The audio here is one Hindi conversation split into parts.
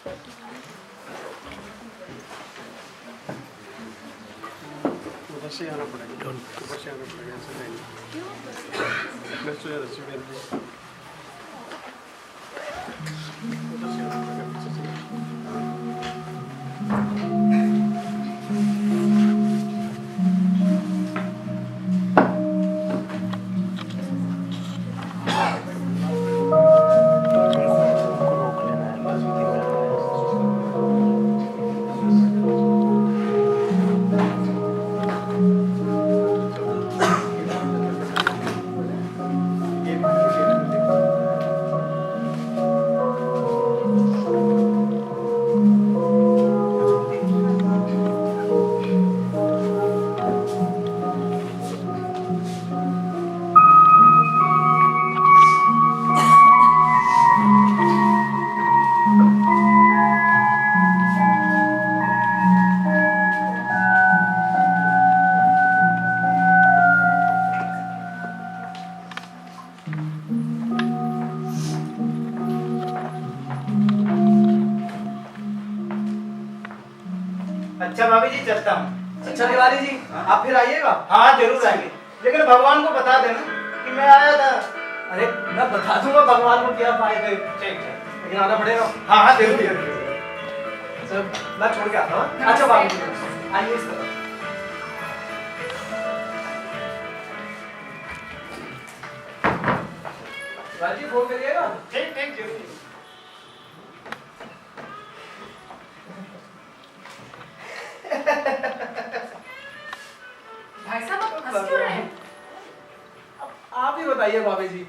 उधर से आना पड़ेगा, ऊपर से आना पड़ेगा, ऐसे नहीं। उधर से आना पड़ेगा, पीछे से। अच्छा भाभी जी, चलता हूँ। अच्छा तिवारी जी, आप फिर आइएगा। हाँ जरूर आएंगे, लेकिन भगवान को बता देना कि मैं आया था। अरे मैं बता दूंगा भगवान को क्या फायदा है। ठीक है, लेकिन आना पड़ेगा। हाँ हाँ जरूर जरूर। सर मैं छोड़ के आता हूँ। अच्छा बाबू जी आइए इस तरफ। तिवारी जी फोन करिएगा। ठीक ठीक जरूर। भाई साहब आप हंस क्यों रहे हैं? आप ही बताइए भाभी जी,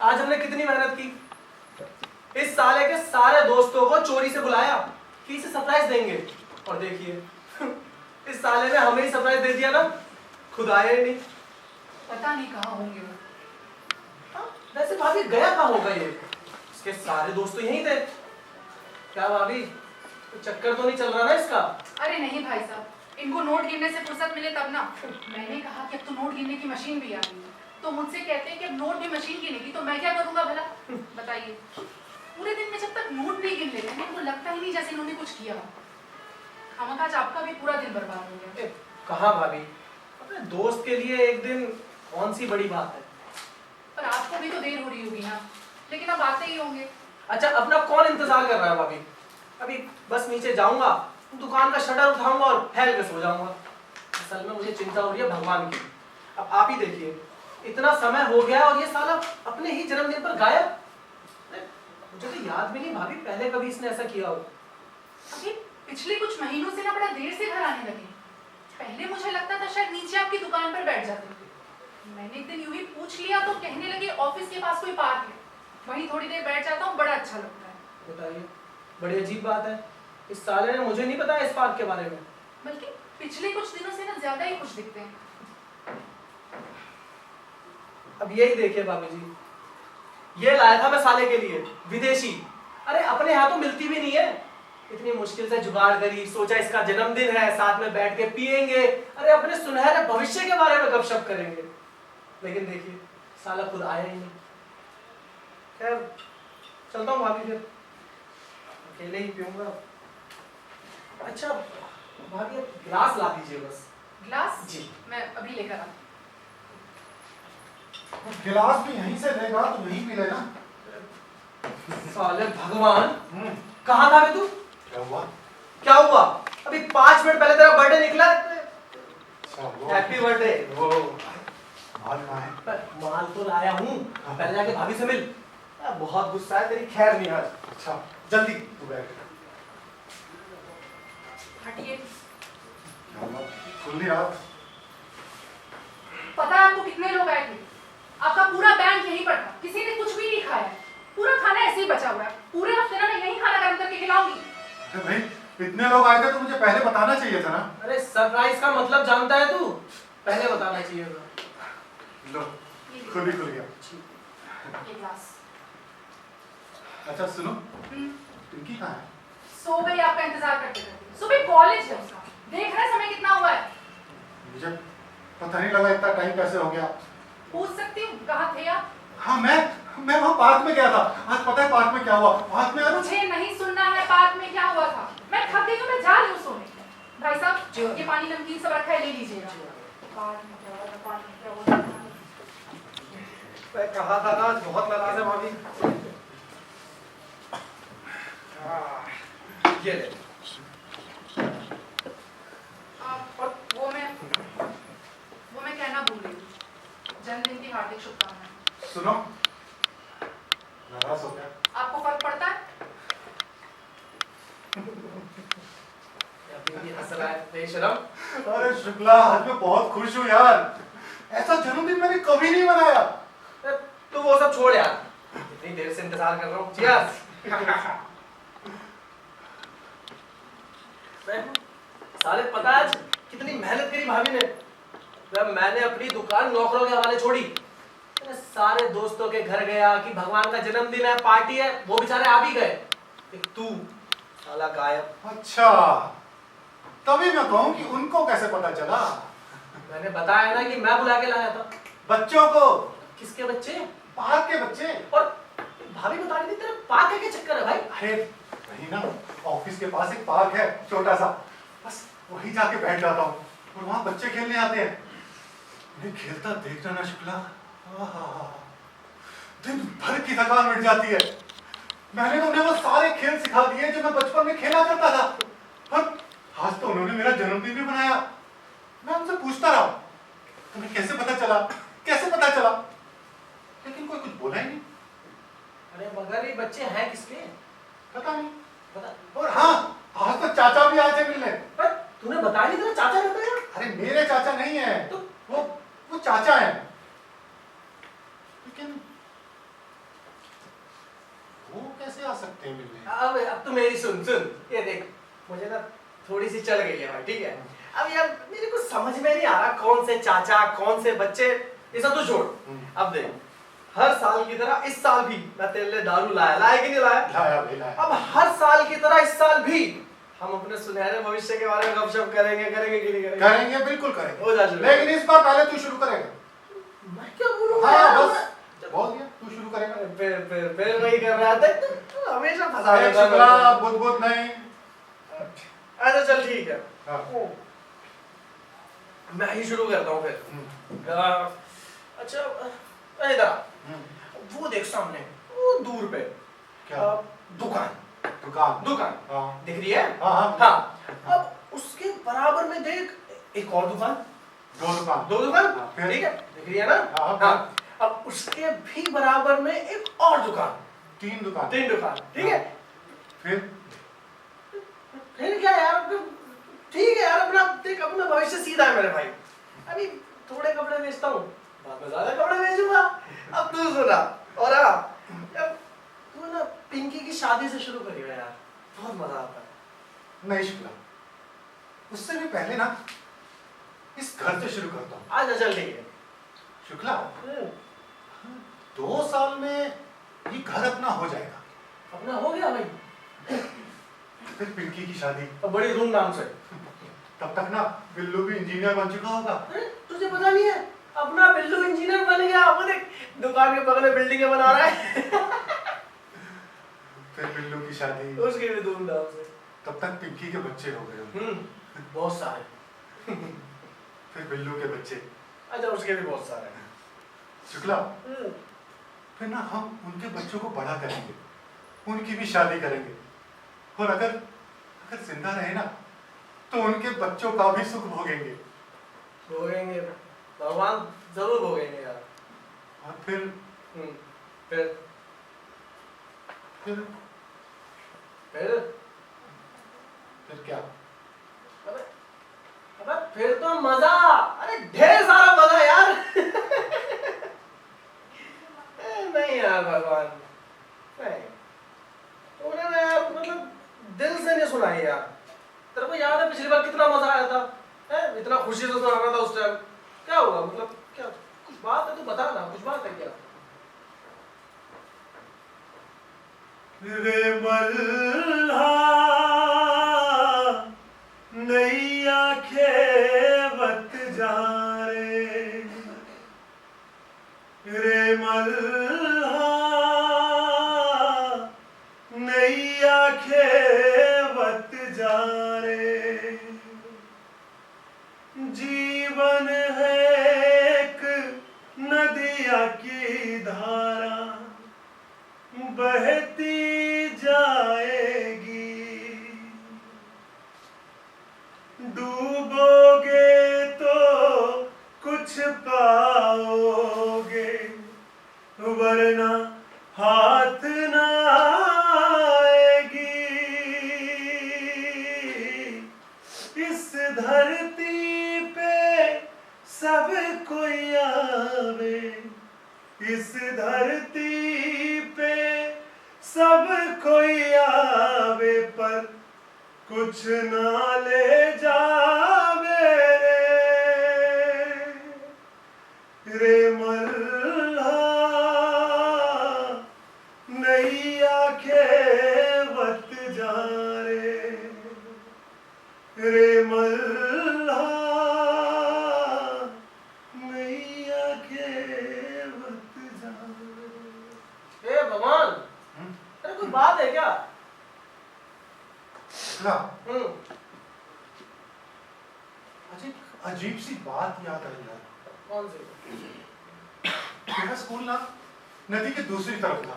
आज हमने कितनी मेहनत की। इस साले के सारे दोस्तों को चोरी से बुलाया कि इसे सरप्राइज देंगे, और देखिए इस साले ने हमें ही सरप्राइज दे दिया ना, खुद आए ही नहीं। पता नहीं कहाँ होंगे वो। हाँ, वैसे भाभी गया कहाँ होगा ये? इसके सारे दोस्त तो यहीं थे। क्या भाभी तो चक्कर तो नहीं चल रहा ना इसका? अरे नहीं भाई साहब, इनको नोट गिनने से फुर्सत मिले तब ना। मैंने कहा कि अब तो नोट गिनने की मशीन भी आ गई है, तो मुझसे कहते हैं कि अब नोट भी मशीन गिनेगी, तो मैं क्या करूंगा भला? बताइए, पूरे दिन में जब तक नोट भी गिन लेते हैं, इनको लगता ही नहीं जैसे इन्होंने कुछ किया। खामखाज आपका भी पूरा दिन बर्बाद हो गया। कहाँ भाभी, अपने दोस्त के लिए एक दिन कौन सी बड़ी बात है। पर आपको भी तो देर हो रही होगी ना, लेकिन अब आते ही होंगे। अच्छा अपना कौन इंतजार कर रहा है भाभी? अभी बस नीचे जाऊंगा, दुकान का शटर उठाऊंगा और फैल के सो जाऊंगा। असल में मुझे चिंता हो रही है भगवान की। अब आप ही देखिए, इतना समय हो गया और ये साला अपने ही जन्मदिन पर गायब। मुझे तो याद भी नहीं भाभी पहले कभी इसने ऐसा किया हो। अभी पिछले कुछ महीनों से ना बड़ा देर से घर आने लगे। पहले मुझे लगता था शायद नीचे आपकी दुकान पर बैठ जाते थे। मैंने एक दिन यूं ही पूछ लिया तो कहने लगे ऑफिस के पास कोई पार्क है, वहीं थोड़ी देर बैठ जाता हूँ, बड़ा अच्छा लगता है। बताइए, बड़ी अजीब बात है, इस साले ने मुझे नहीं बताया इस पार्क के बारे में। बल्कि पिछले कुछ दिनों से ना ज्यादा ही खुश दिखते हैं। अब यही देखिए भाभी जी, ये लाया था मैं साले के लिए विदेशी। अरे अपने यहाँ तो मिलती भी नहीं है। इतनी मुश्किल से जुगाड़ करी, सोचा इसका जन्मदिन है, साथ में बैठ के पियेंगे, अरे अपने सुनहरे भविष्य के बारे में गपशप करेंगे। लेकिन देखिए साला खुद आया ही नहीं। खैर चलता हूँ भाभी, फिर अकेले ही पीऊंगा। अच्छा भाभी गिलास ला दीजिए बस। गिलास जी मैं अभी लेकर आती गिलास भी यहीं से लेगा तो यहीं पी लेना। साले भगवान, कहाँ था बे तू? क्या हुआ? क्या हुआ? अभी 5 मिनट पहले तेरा बर्थडे निकला। Happy birthday. वो माल कहाँ है? माल तो लाया हूँ, पहले जाके भाभी से मिल। बहुत गुस्सा है तेरी, खैर नहीं आज। अच्छा जल्दी तू बैठ। हटिए। क्या हुआ? खुली रात। पता है आपको कितने लोग आए थे? आपका पूरा बैंक यहीं पर था, किसी ने कुछ भी नहीं खाया। पूरा खाना ऐसे ही बचा हुआ है। पूरे हफ्ते ना मैं यहीं खाना गर्म करके खिलाऊंगी। अरे भाई इतने लोग आए थे तो मुझे पहले बताना चाहिए था ना। अरे सरप्राइज का मतलब जानता है तू? पहले बताना चाहिए था। लो खुल गया। ये ग्लास। अच्छा सुनो, पिंकी कहाँ है? सो गई आपका इंतजार करते करते। सुबह कॉलेज है उसका। देख रहे समय कितना हुआ है? मुझे पता नहीं लगा इतना टाइम कैसे हो गया। पूछ सकती हूँ कहाँ थे आप? हाँ मैं वहाँ पार्क में गया था। आज पता है पार्क में क्या हुआ? पार्क में मुझे नहीं सुनना है पार्क में ये पानी नमकीन सब रखा है, ले लीजिएगा। पानी मैं कहा था ना, आज बहुत नाराज है भाभी। ये ले। और वो मैं कहना भूल गई, जन्मदिन की हार्दिक शुभकामनाएं। सुनो, नाराज हो गया। आपको फर्क पड़ता है? अभी भी हंस रहा है बेशरम। अरे शुक्ला, आज मैं बहुत खुश हूँ यार। ऐसा जन्मदिन मैंने कभी नहीं मनाया। तू वो सब छोड़ यार, इतनी देर से इंतजार कर रहा हूँ। चीयर्स। साले पता है आज कितनी मेहनत करी भाभी ने। जब मैंने अपनी दुकान नौकरों के हवाले छोड़ी, मैंने सारे दोस्तों के घर गया कि भगवान का जन्मदिन है, पार्टी है, वो बेचारे आ भी गए, एक तू साला गायब। अच्छा, तभी मैं कहूँ कि उनको कैसे पता चला। मैंने बताया ना कि मैं बुला के लाया था। बच्चों को, किसके बच्चे? पार्क के बच्चे। और भाभी बता रही थी तेरे पार्क है, क्या चक्कर है भाई? अरे वही ना, ऑफिस के पास एक पार्क है छोटा सा, बस वही जाके बैठ जाता हूँ और वहाँ बच्चे खेलने आते हैं। उन्हें खेलता देखना ना शुक्ला, आहा, दिन भर की थकान मिट जाती है। मैंने तो उन्हें वो सारे खेल सिखा दिए जो मैं बचपन में खेला करता था। और आज तो उन्होंने मेरा जन्मदिन भी बनाया। मैं उनसे पूछता रहा, तुम्हें कैसे पता चला, कैसे पता चला, लेकिन कोई कुछ बोला ही नहीं। अरे मगर ये बच्चे हैं किसके? पता नहीं। पता। और हाँ, आज तो चाचा भी आए थे मिलने। पर तूने बताया नहीं, तेरा चाचा रहता है? अरे मेरे चाचा नहीं है, तो वो चाचा है, लेकिन वो कैसे आ सकते हैं मिलने? अब तो मेरी सुन ये देख, मुझे ना थोड़ी सी चल गई है भाई, ठीक है? अब यार मेरे को समझ में नहीं आ रहा कौन से चाचा कौन से बच्चे, ये सब तो छोड़। अब देख, हर साल की तरह इस साल भी मैं तेरे लिए दारू लाया कि नहीं लाया? लाया भाई लाया। अब हर साल की तरह इस साल भी हम अपने सुनहरे भविष्य के बारे में गपशप करेंगे कि नहीं करेंगे? करेंगे, बिल्कुल करेंगे। हो जा शुरू। लेकिन इस बार पहले तू शुरू करेगा। मैं क्या बोलूंगा हाँ यार? बस बोल दिया, तू शुरू करेगा। फिर वही कर रहा था, तू हमेशा फंसा अरे देता है शुक्ला, मेरे को। बुध नहीं। अच्छा चल ठीक है, हाँ। मैं ही शुरू करता हूँ फिर। अच्छा इधर आ। वो देख सामने, वो दूर पे क्या? दुकान दुकान। हाँ। दिख रही है? हाँ। हाँ। अब उसके बराबर में देख एक और दुकान। दो दुकान, हाँ, फिर? ठीक है, दिख रही है ना? हाँ। हाँ। अब उसके भी बराबर में एक और दुकान। तीन दुकान, ठीक है? फिर क्या यार, ठीक है यार, अपना देख, अपना भविष्य सीधा है मेरे भाई। अभी थोड़े कपड़े बेचता हूँ, बाद में ज्यादा कपड़े बेचूंगा। अब तू सुना, और तू ना पिंकी की शादी से शुरू करिएगा यार, बहुत मजा आता है। नहीं शुक्ला, उससे भी पहले ना इस घर से शुरू करता हूँ। आजा चल ठीक है। शुक्ला, 2 साल में ये घर अपना हो जाएगा। अपना हो गया भाई, फिर पिंकी की शादी, अब बड़ी धूमधाम से। तब तक ना बिल्लू भी इंजीनियर बन चुका होगा। अरे तुझे पता नहीं है, अपना बिल्लू इंजीनियर बन गया। वो देख, दुकान के बगल में बिल्डिंगें बना रहा है। फिर बिल्लू की शादी, उसकी भी धूमधाम से। तब तक पिंकी के बच्चे हो गए होंगे। बहुत सारे। फिर बिल्लू के बच्चे, अच्छा उसके भी बहुत सारे हैं। शुक्ला, फिर ना हम उनके बच्चों को बड़ा करेंगे, उनकी भी शादी करेंगे, और अगर जिंदा रहे ना तो उनके बच्चों का भी सुख भोगेंगे। भोगेंगे, भगवान जरूर भोगेंगे यार। और फिर फिर फिर फिर फिर क्या? अबे अबे फिर तो मजा, अरे ढेर सारा मजा यार। नहीं यार भगवान, नहीं, तूने ना यार मतलब दिल से नहीं सुनाई यार। तेरे को याद है पिछली बार कितना मजा आया था? इतना खुशी से सुना रहा था उस टाइम। क्या हुआ, मतलब क्या कुछ बात है तो बता ना, कुछ बात है क्या? रे मल्हा नैया खेवत जा रे मल्हा नैया खेवत जा रे। बहती जाएगी, डूबोगे तो कुछ पाओगे, वरना हाथ ना आएगी। इस धरती पे सब कोई आवे, इस धरती पे सब कोई आवे, पर कुछ ना ले जावे रे मल्हा, नैया खेवत जा रे मल्हा, नैया खेवत जा ए भगवान, अरे कोई बात है क्या? अजीब सी बात याद आई यार। कौन सी? मेरा स्कूल ना नदी के दूसरी तरफ था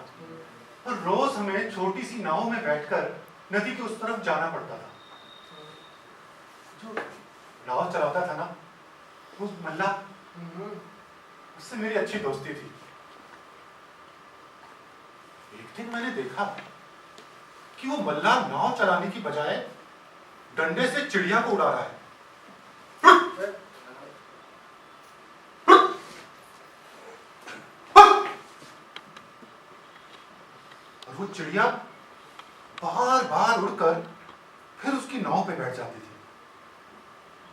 और रोज हमें छोटी सी नाव में बैठकर नदी के उस तरफ जाना पड़ता था। जो नाव चलाता था ना वो मल्ला, उससे मेरी अच्छी दोस्ती थी। एक दिन मैंने देखा कि वो मल्ला नाव चलाने की बजाय डंडे से चिड़िया को उड़ा रहा है। और वो चिड़िया बार बार उड़कर फिर उसकी नाव पे बैठ जाती थी।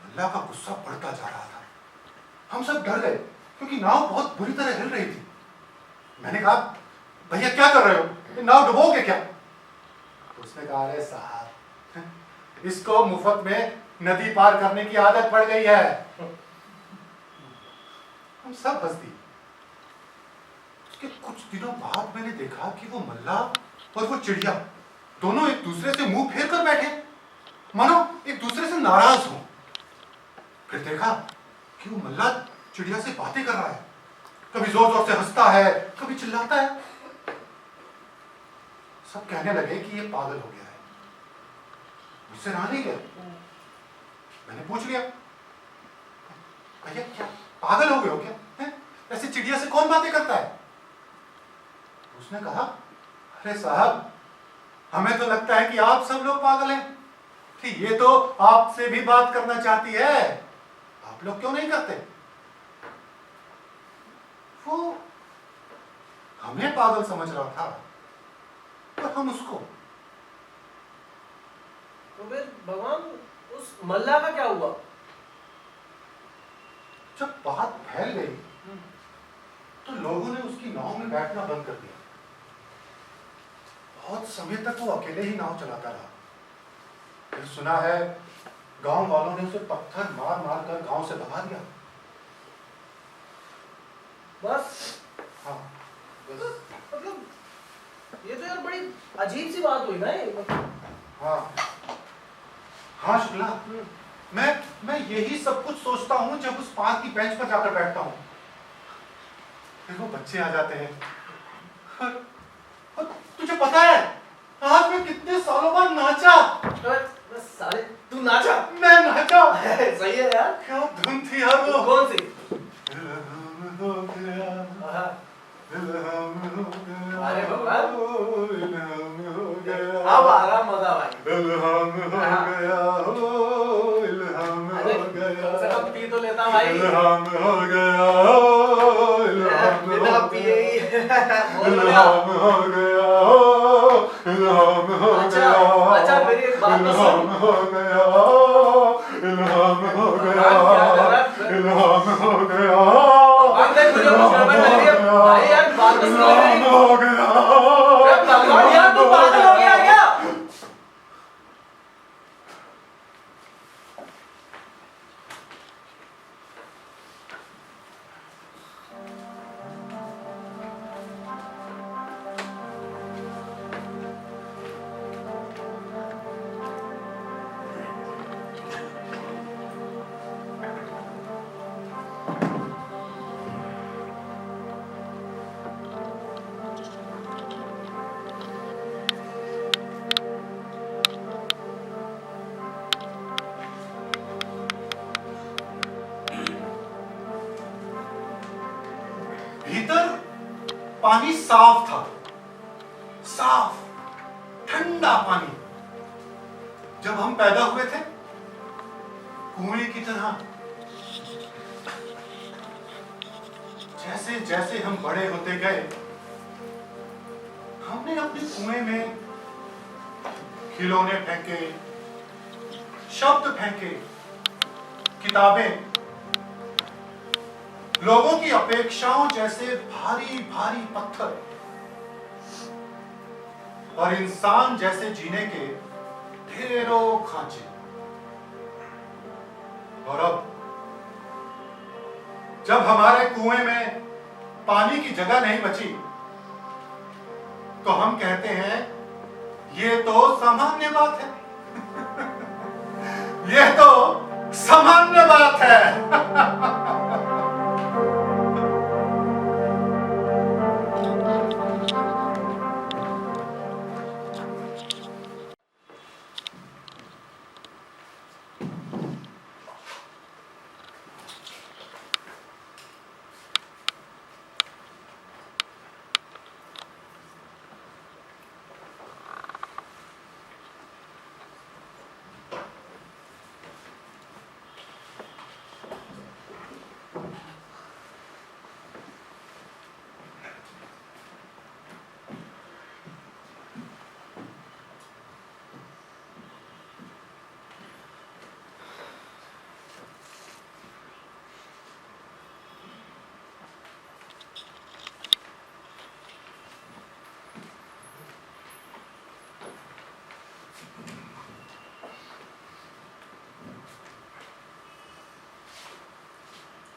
मल्ला का गुस्सा बढ़ता जा रहा था। हम सब डर गए क्योंकि नाव बहुत बुरी तरह हिल रही थी। मैंने कहा, भैया क्या कर रहे हो, ये नाव डुबोगे क्या? उसने कहा, अरे साहब, इसको मुफ्त में नदी पार करने की आदत पड़ गई है। हम सब हंस दिए। उसके कुछ दिनों बाद मैंने देखा कि वो मल्ला और वो चिड़िया दोनों एक दूसरे से मुंह फेर कर बैठे, मानो एक दूसरे से नाराज हो। फिर देखा कि वो मल्ला चिड़िया से बातें कर रहा है, कभी जोर जोर से हंसता है, कभी चिल्लाता है। सब कहने लगे कि ये पागल हो गया है, मुझसे रहा नहीं गया। मैंने पूछ लिया, भैया क्या पागल हो गए हो क्या? है? ऐसे चिड़िया से कौन बातें करता है? उसने कहा, अरे साहब, हमें तो लगता है कि आप सब लोग पागल हैं कि ये तो आपसे भी बात करना चाहती है, आप लोग क्यों नहीं करते? वो हमें पागल समझ रहा था पर हम उसको। तो फिर भगवान, उस मल्ला का क्या हुआ? जब बात फैल गई तो लोगों ने उसकी नाव में बैठना बंद कर दिया। बहुत समय तक वो अकेले ही नाव चलाता रहा। फिर सुना है गांव वालों ने उसे पत्थर मार मार कर गांव से भगा दिया। बस? हाँ, बस। मतलब ये तो यार बड़ी अजीब सी बात हुई ना ये। हाँ हाँ शुक्ला, मैं यही सब कुछ सोचता हूँ जब उस पार्क की बेंच पर जाकर बैठता हूँ। फिर वो बच्चे आ जाते हैं और तुझे पता है आज मैं कितने सालों बाद नाचा। साले तू नाचा? मैं नाचा। सही है यार। क्या धुन थी यार वो। कौन सी? अरे भगवान, अब आ रहा मजा भाई। इल्हाम हो गया हो, इल्हाम हो गया। कम से कम पी तो लेता भाई। इल्हाम हो गया, इल्हाम बिना हो पिए ही इल्हाम हो गया, इल्हाम हो गया। अच्छा मेरी एक बात तो सुन। इल्हाम हो गया, इल्हाम हो गया, इल्हाम हो गया। मुझे कुछ गड़बड़ लग रही है भाई यार, बात तो सुन ले मेरी। हो गया। भगवान यार, तू पागल हो गया क्या? पानी साफ था, साफ ठंडा पानी। जब हम पैदा हुए थे कुएं की तरह। जैसे जैसे हम बड़े होते गए, हमने अपने कुएं में खिलौने फेंके, शब्द फेंके, किताबें, लोगों की अपेक्षाओं जैसे भारी भारी पत्थर और इंसान जैसे जीने के ढेरों खांचे। और अब जब हमारे कुएं में पानी की जगह नहीं बची, तो हम कहते हैं ये तो सामान्य बात है। ये तो सामान्य बात है।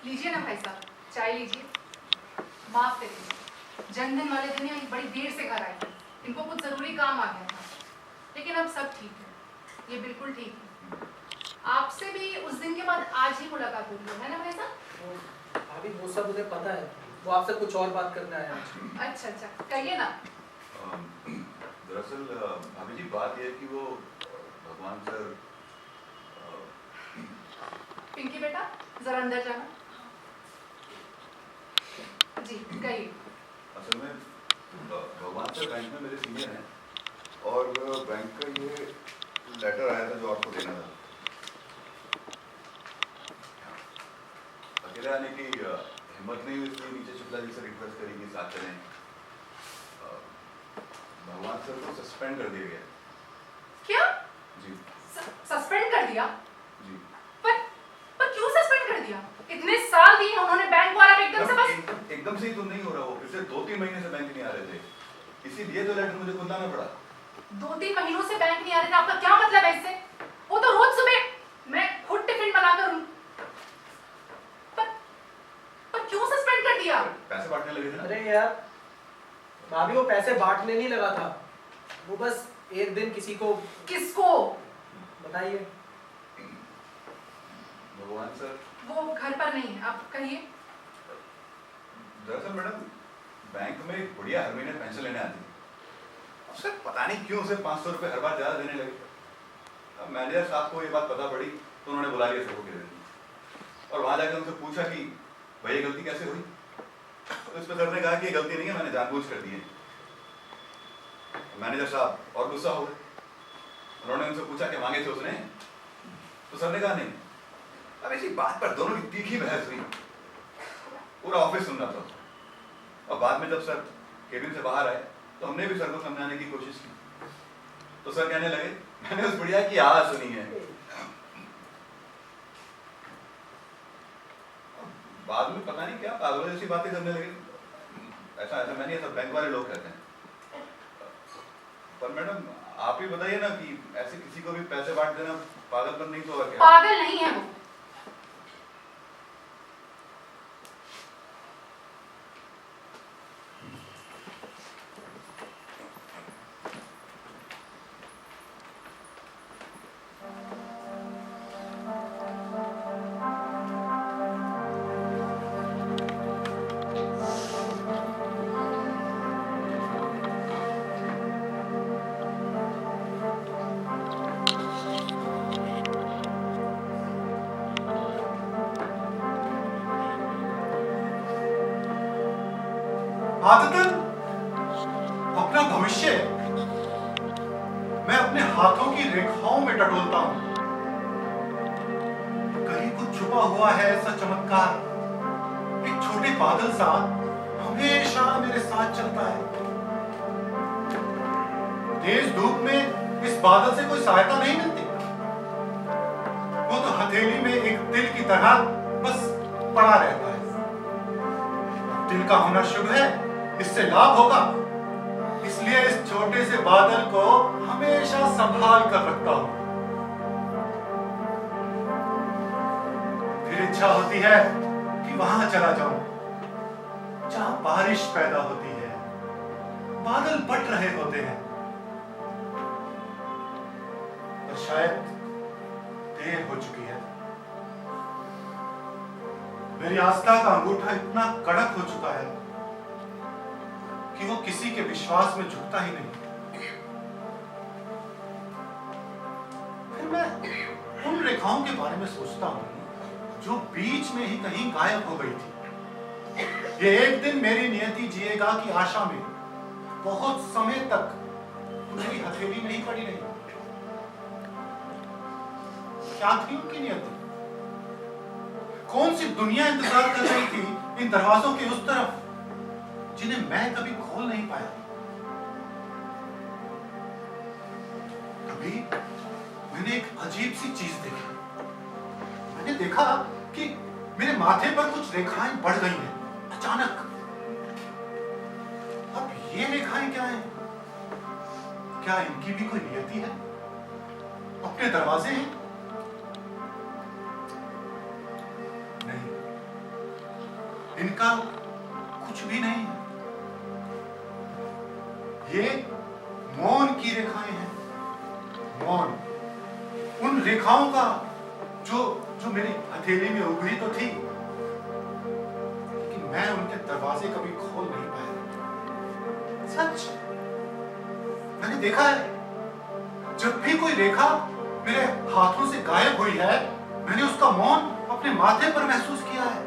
लीजिए ना भाई साहब, चाय लीजिए। माफ करिए, जन्मदिन वाले दिन ये बड़ी देर से घर आई थी। इनको कुछ जरूरी काम आ गया था, लेकिन अब सब ठीक है, ये बिल्कुल ठीक है। आपसे भी उस दिन के बाद आज ही मुलाकात हुई है ना भाई साहब? भाभी वो सब मुझे पता है, वो आपसे कुछ और बात करने आया है। अच्छा अच्छा, कहिए ना। दरअसल भाभी जी बात यह है कि वो भगवान सर। पिंकी बेटा जरा अंदर जाना। जी कहिए। असल में भगवान सर बैंक में मेरे सीनियर हैं और बैंक का ये लेटर आया था जो आपको देना था। अकेले आने की हिम्मत नहीं हुई, इसलिए नीचे शुक्ला जी से रिक्वेस्ट करी कि साथ चलें। भगवान सर को सस्पेंड कर दिया गया। क्या? जी सस्पेंड कर दिया? जी। पर क्यों सस्पेंड कर दिया? इतने साल दिए उन्होंने बैंक को, और अब एकदम से बस एकदम से ही तो नहीं हो रहा। वो पिछले 2-3 महीने से बैंक नहीं आ रहे थे, इसीलिए तो लेटर मुझे खुद लाना पड़ा। 2-3 महीनों से बैंक नहीं आ रहे थे, आपका क्या मतलब है इससे? वो तो रोज सुबह मैं खुद टिफिन बनाकर पर क्यों सस्पेंड कर दिया? पैसे बांटने लगे थे ना। अरे यार भाभी, वो पैसे बांटने नहीं लगा था, वो बस एक दिन किसी को। किसको? बताइए। भगवान सर वो घर पर नहीं है, आप कहिए। दरअसल मैडम, बैंक में एक बुढ़िया हर महीने पेंशन लेने आती थी। अब सर पता नहीं क्यों उसे 500 रुपये हर बार ज्यादा देने लगे। अब मैनेजर साहब को ये बात पता पड़ी तो उन्होंने बुला लिया सबको के दिन, और वहां जाकर उनसे पूछा कि भाई ये गलती कैसे हुई। तो इस पर सर ने कहा कि ये गलती नहीं है, मैंने जानबूझ कर दी है। मैनेजर साहब और गुस्सा हो गए। उन्होंने उनसे पूछा कि मांगे थे उसने, तो सर ने कहा नहीं। अब इसी बात पर दोनों की तीखी बहस हुई, पूरा ऑफिस सुन रहा था। और बाद में जब सर केबिन से बाहर आए तो हमने भी सर को समझाने की कोशिश की, तो सर कहने लगे मैंने उस बुढ़िया की आवाज सुनी है। बाद में पता नहीं क्या पागलों जैसी बातें करने लगे। ऐसा मैंने, ये सब बैंक वाले लोग कहते हैं। पर मैडम आप ही बताइए ना कि ऐसे किसी को भी पैसे बांट देना पागलपन नहीं तो और क्या? पागल नहीं है वो। आदतन मैं अपने हाथों की रेखाओं में टटोलता हूं। कहीं कुछ छुपा हुआ है ऐसा चमत्कार, एक छोटे बादल सा हमेशा मेरे साथ चलता है। तेज धूप में इस बादल से कोई सहायता नहीं मिलती, वो तो हथेली में एक तिल की तरह बस पड़ा रहता है। तिल का होना शुभ है, इससे लाभ होगा, इसलिए इस छोटे से बादल को हमेशा संभाल कर रखता हूं। फिर इच्छा होती है कि वहां चला जाऊं जहां बारिश पैदा होती है, बादल बट रहे होते हैं, और शायद देर हो चुकी है। मेरी आस्था का अंगूठा इतना कड़क हो चुका है कि वो किसी के विश्वास में झुकता ही नहीं। फिर मैं उन रेखाओं के बारे में सोचता हूं जो बीच में ही कहीं गायब हो गई थी। ये एक दिन मेरी नियति जिएगा की आशा में बहुत समय तक मेरी हथेली में ही पड़ी रही। क्या थी उनकी नियति? कौन सी दुनिया इंतजार कर रही थी इन दरवाजों के उस तरफ, जिन्हें मैं कभी खोल नहीं पाया? कभी मैंने एक अजीब सी चीज देखी। मैंने देखा कि मेरे माथे पर कुछ रेखाएं बढ़ गई हैं अचानक। अब ये रेखाएं क्या हैं? क्या इनकी भी कोई नियति है? अपने दरवाजे हैं? नहीं, इनका कुछ भी नहीं है। ये मौन की रेखाएं हैं। मौन, उन रेखाओं का जो मेरी हथेली में उभरी तो थी, लेकिन मैं उनके दरवाजे कभी खोल नहीं पाया। सच, मैंने देखा है, जब भी कोई रेखा मेरे हाथों से गायब हुई है, मैंने उसका मौन अपने माथे पर महसूस किया है।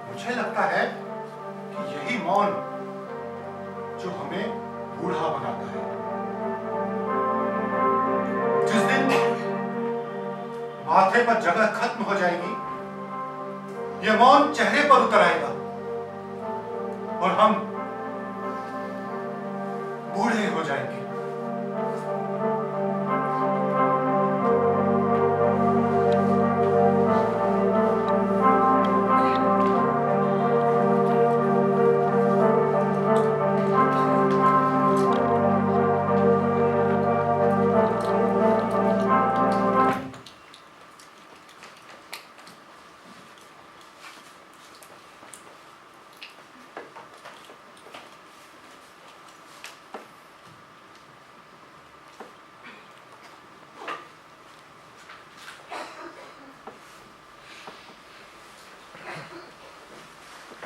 मुझे लगता है कि यही मौन जो हमें बूढ़ा बनाता है। जिस दिन माथे पर जगह खत्म हो जाएगी, यह मौन चेहरे पर उतर आएगा और हम बूढ़े हो जाएंगे।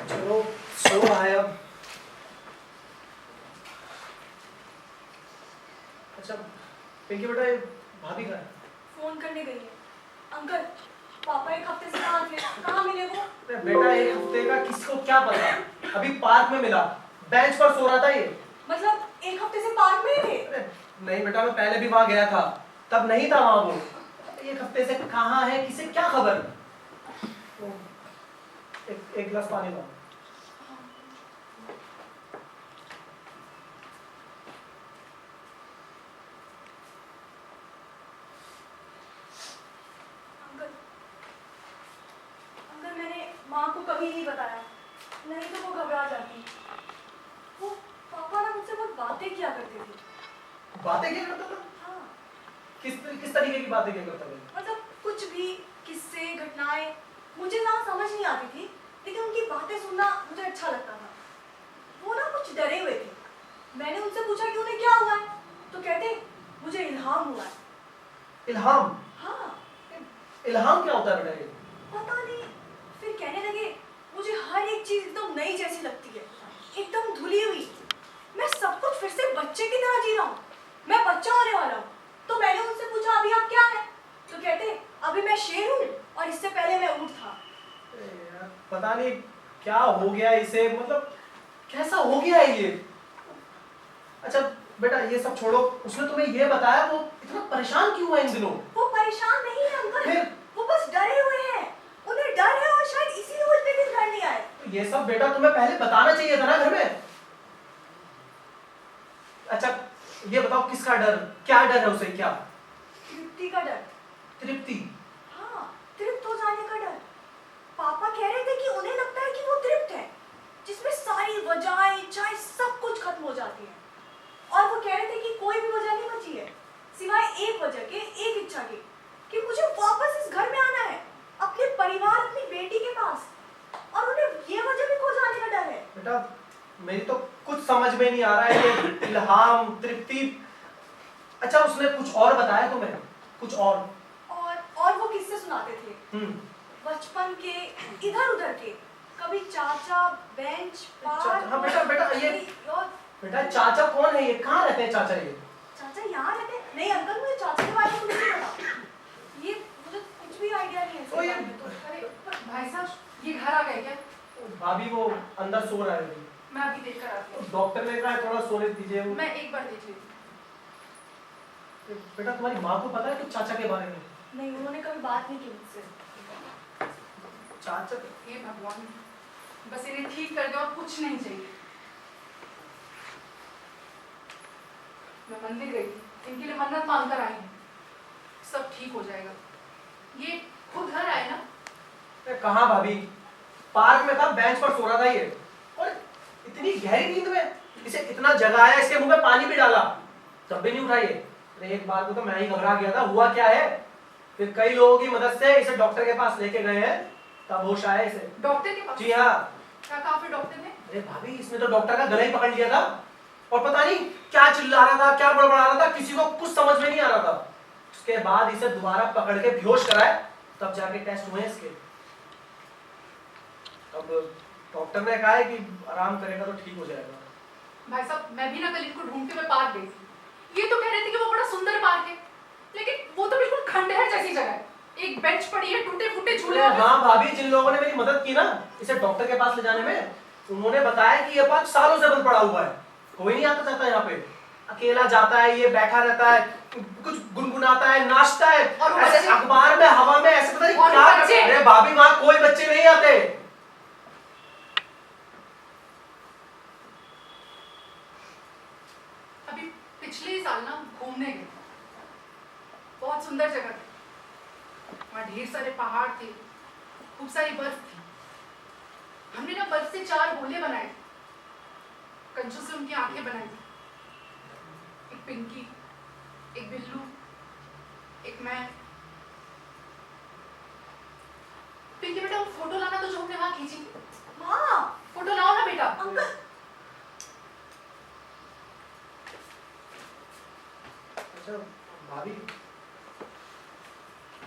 चलो सो रहा है अब। अच्छा पिंकी बेटा, ये भाभी कहाँ है? फोन करने गई है। अंकल, पापा एक हफ्ते से कहाँ थे? कहाँ मिले वो? अरे बेटा, एक हफ्ते का किसको क्या पता, अभी पार्क में मिला, बेंच पर सो रहा था ये। मतलब एक हफ्ते से पार्क में ही थे? अरे नहीं बेटा, मैं पहले भी वहां गया था, तब नहीं था वहां वो। एक हफ्ते से कहाँ है, किसे क्या खबर? एक गिलास पानी लो। माँ को कभी नहीं बताया, नहीं तो वो घबरा जाती। वो पापा ना मुझसे बहुत बातें किया करते थे। बातें क्या करता था? हाँ। किस तरीके की बातें क्या करता था? मतलब कुछ भी किस्से घटनाएं मुझे ना समझ नहीं आती थी, लेकिन उनकी बातें सुनना मुझे अच्छा लगता था। वो ना कुछ डरे हुए थे। मैंने उनसे पूछा कि उन्हें क्या हुआ है, तो कहते मुझे इल्हाम हुआ है। इल्हाम? हाँ। इल्हाम क्या होता है बेटा? पता नहीं। फिर कहने लगे मुझे हर एक चीज एकदम नई जैसी लगती है, एकदम धुली हुई। मैं सब कुछ फिर से बच्चे की तरह जी रहा हूँ, मैं बच्चा होने वाला हूँ। तो मैंने उनसे पूछा अभी आप क्या है, तो कहते अभी मैं शेर हूँ और इससे पहले मैं ऊंट था। पता नहीं क्या हो गया इसे, मतलब कैसा हो गया है ये। अच्छा बेटा ये सब छोड़ो, उसने तुम्हें ये बताया वो इतना परेशान क्यों है इन दिनों? वो परेशान नहीं है अंकल, फिर? वो बस डरे हुए हैं। उन्हें डर है और शायद इसीलिए वो इतने दिन घर नहीं आए। तो ये सब बेटा तुम्हें पहले बताना चाहिए था ना घर में। अच्छा ये बताओ किसका डर, क्या डर है उसे? क्या? तृप्ति का डर। तृप्ति? हाँ, तृप्त हो जाने का डर। पापा कह रहे थे कि उन्हें लगता है कि वो तृप्त है, जिसमें सारी वजहें, इच्छाएं सब कुछ खत्म हो जाती है। और वो कह रहे थे कि कोई भी वजह नहीं बची है सिवाय एक वजह के, एक इच्छा के, कि मुझे वापस इस घर में आना है, अपने परिवार, अपनी बेटी के पास। और उन्हें ये वजह भी खो जाने का डर है। बेटा मेरी तो कुछ समझ में नहीं आ रहा है ये इल्हाम, तृप्ति। अच्छा उसने कुछ और बताया तुम्हें? कुछ और वो किससे सुनाते थे बचपन के, इधर उधर के, कभी चाचा बेंच पार। हाँ बेटा ये बेटा चाचा कौन है ये? कहाँ रहते हैं चाचा ये? चाचा यहाँ रहते हैं? नहीं अंकल, मुझे चाचा के बारे में कुछ नहीं पता। ये मुझे कुछ भी आइडिया नहीं है इसके बारे में। अरे भाई साहब ये घर आ गए क्या? भाभी वो अंदर सो रहा है अभी। मैं अभी देख कर आती हूँ। डॉक्टर ने कहा है थोड़ा सोने दीजिए। मैं एक बार देख लेती हूँ। बेटा तुम्हारी माँ को पता है कुछ चाचा के बारे में? नहीं, उन्होंने कभी बात नहीं की मुझसे। चाचा हे भगवान, बस इन्हें ठीक कर दो और कुछ नहीं चाहिए। मैं मंदिर गई थी, इनके लिए मन्नत मांग कर आई हूँ, सब ठीक हो जाएगा। ये खुद घर आए ना? कहाँ भाभी, पार्क में था, बेंच पर सो रहा था ये, और इतनी गहरी नींद में इसे इतना जगाया, इसके मुंह में पानी भी डाला, तब भी नहीं उठा ये। अरे एक बार को तो मैं ही घबरा गया था, हुआ क्या है। फिर कई लोगों की मदद से इसे डॉक्टर के पास लेके गए हैं, तब होश आया इसे। डॉक्टर के पास? जी हाँ। क्या कहा फिर डॉक्टर ने? अरे भाभी इसने तो डॉक्टर का गला ही पकड़ लिया था, और पता नहीं क्या चिल्ला रहा था, क्या बड़बड़ा रहा था, किसी को कुछ समझ में नहीं आ रहा था। उसके बाद इसे दोबारा पकड़ के बेहोश कराए, तब जाके टेस्ट हुए इसके। अब डॉक्टर ने कहा है कि आराम करेगा तो ठीक हो जाएगा। भाई साहब मैं भी ना कल इनको ढूंढते हुए पार्क गई थी। ये तो कह रहे थे कि वो बड़ा सुंदर पार्क है, लेकिन वो तो बिल्कुल खंडहर जैसी जगह है। एक बेंच पड़ी है, टूटे फूटे झूले। हाँ भाभी, जिन लोगों ने मेरी मदद की ना इसे डॉक्टर के पास ले जाने में, उन्होंने बताया कि ये पार्क सालों से बंद पड़ा हुआ है, कोई नहीं आता जाता यहाँ पे। अकेला जाता है, ये बैठा रहता है, कुछ गुनगुनाता है, नाचता है, और ऐसे अखबार में, हवा में ऐसे पता नहीं और क्या बच्चे? करते हैं। अरे भाभी वहाँ कोई बच्चे नहीं आते। अभी पिछले साल ना घूमने गए, बहुत सुंदर जगह थी। वहाँ ढेर सारे पहाड़ थे, खूब सारी बर्फ थी। हमने ना बर्फ से 4 गोले बनाए, कंचों से उनकी आंखें बनाई थी। एक पिंकी, एक बिल्लू, एक मैं। पिंकी बेटा वो फोटो लाना तो जो हमने वहाँ खींची थी। माँ, फोटो लाओ ना बेटा। अंकल। अच्छा भाभी,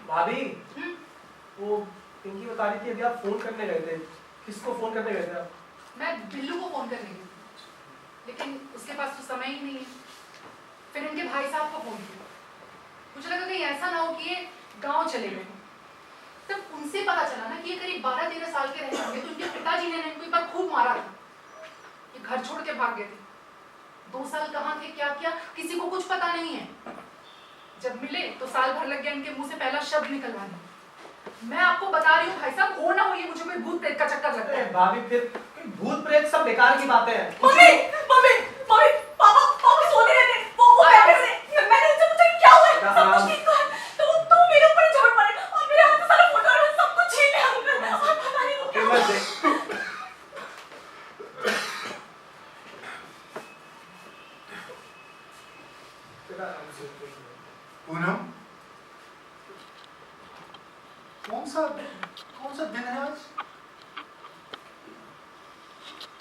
भाभी वो पिंकी बता रही थी अभी आप फोन करने गए थे। किसको फोन करने गए थे आप? मैं बिल्लू को फोन करने गई, लेकिन उसके पास तो समय ही नहीं है। फिर इनके भाई साहब को फोन किया। मुझे लगा कहीं ऐसा ना हो कि ये गांव चले गए। तब उनसे पता चला ना कि ये करीब 12-13 साल के रहे होंगे, तो इनके पिताजी ने इनको एक बार खूब मारा था। ये घर छोड़ के भाग गए थे। 2 साल कहाँ थे, क्या किया, किसी को कुछ पता नहीं है। जब मिले तो साल भर लग गया इनके मुंह से पहला शब्द निकलवाने। मैं आपको बता रही हूँ भाई साहब, हो ना हो ये मुझे कोई भूत प्रेत का चक्कर लगता है। भाभी फिर भूत प्रेत सब बेकार की बातें हैं। मम्मी, मम्मी, मम्मी, पापा, पापा सो नहीं रहे थे। वो कैमरे से, मैंने उनसे पूछा कि क्या हुआ है, सब कुछ ठीक तो है। तो मेरे ऊपर ही झपट पड़े और मेरे हाथ से सारा फोटो और सब कुछ छीन लिया उन्होंने। और पता नहीं वो क्या हुआ। पूनम, कौन सा दिन है आज?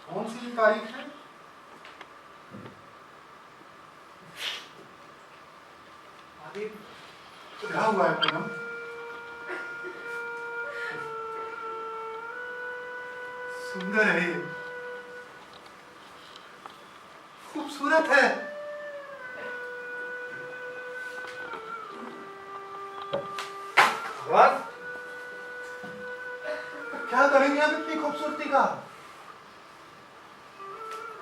कौन सी तारीख है? भाभी क्या हुआ है पूनम? सुंदर है ये, खूबसूरत है। भगवान, क्या करेंगे आप इतनी खूबसूरती का?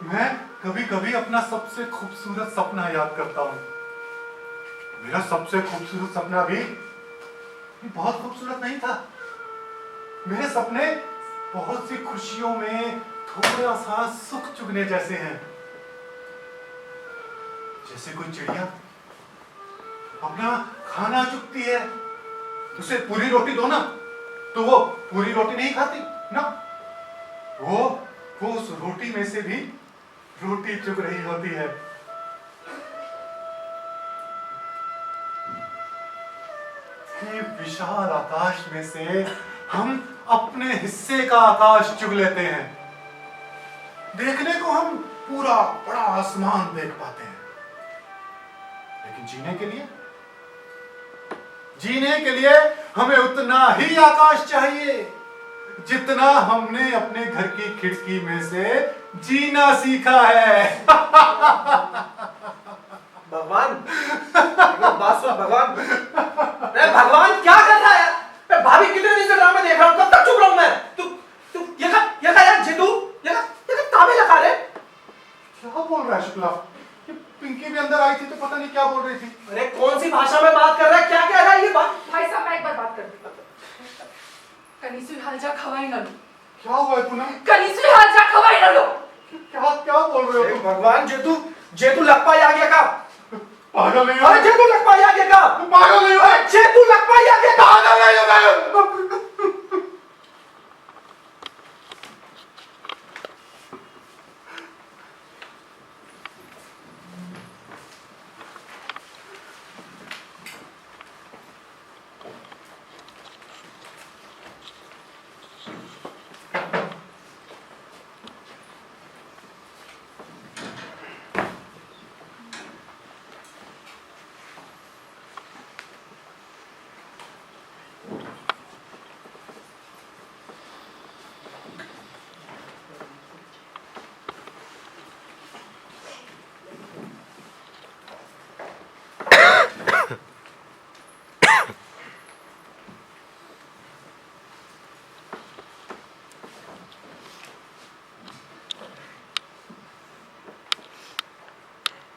मैं कभी कभी अपना सबसे खूबसूरत सपना याद करता हूँ। मेरा सबसे खूबसूरत सपना भी बहुत खूबसूरत नहीं था। मेरे सपने बहुत सी खुशियों में थोड़ा सा सुख चुगने जैसे हैं। जैसे कोई चिड़िया अपना खाना चुगती है, उसे पूरी रोटी दो ना तो वो पूरी रोटी नहीं खाती ना, वो उस रोटी में से भी रोटी चुग रही होती है। ये विशाल आकाश में से हम अपने हिस्से का आकाश चुग लेते हैं। देखने को हम पूरा बड़ा आसमान देख पाते हैं, लेकिन जीने के लिए हमें उतना ही आकाश चाहिए जितना हमने अपने घर की खिड़की में से जीना सीखा है। भगवान, बात सुन भगवान। अरे भगवान क्या कर रहा है? मैं भाभी कितने दिन से ड्रामा देख रहा हूँ, कब तक चुप रहूं मैं? तू ये का यार जितू, ये का ताबे लगा रहे? क्या बोल रहा है शुक्ला? ये पिंकी भी अंदर आई थी तो पता नहीं क्या बोल रही थी। अरे कौन सी भाषा में बात कर रहा है? क्या कह रहा है ये बात? भाई साहब, मैं एक बार बात करती हूँ। कनीसुई हालजा खवाई ना लो। क्या हुआ है पूनम? कनीसुई हालजा खवाई ना लो। क्या बोल रहे हो तुम? भगवान, जेतू लखपाई आ गया का? पागल नहीं हो? अरे जेतू लखपाई आ गया का? पागल नहीं हो? अरे जेतू लखपाई आ गया का? पागल नहीं हो?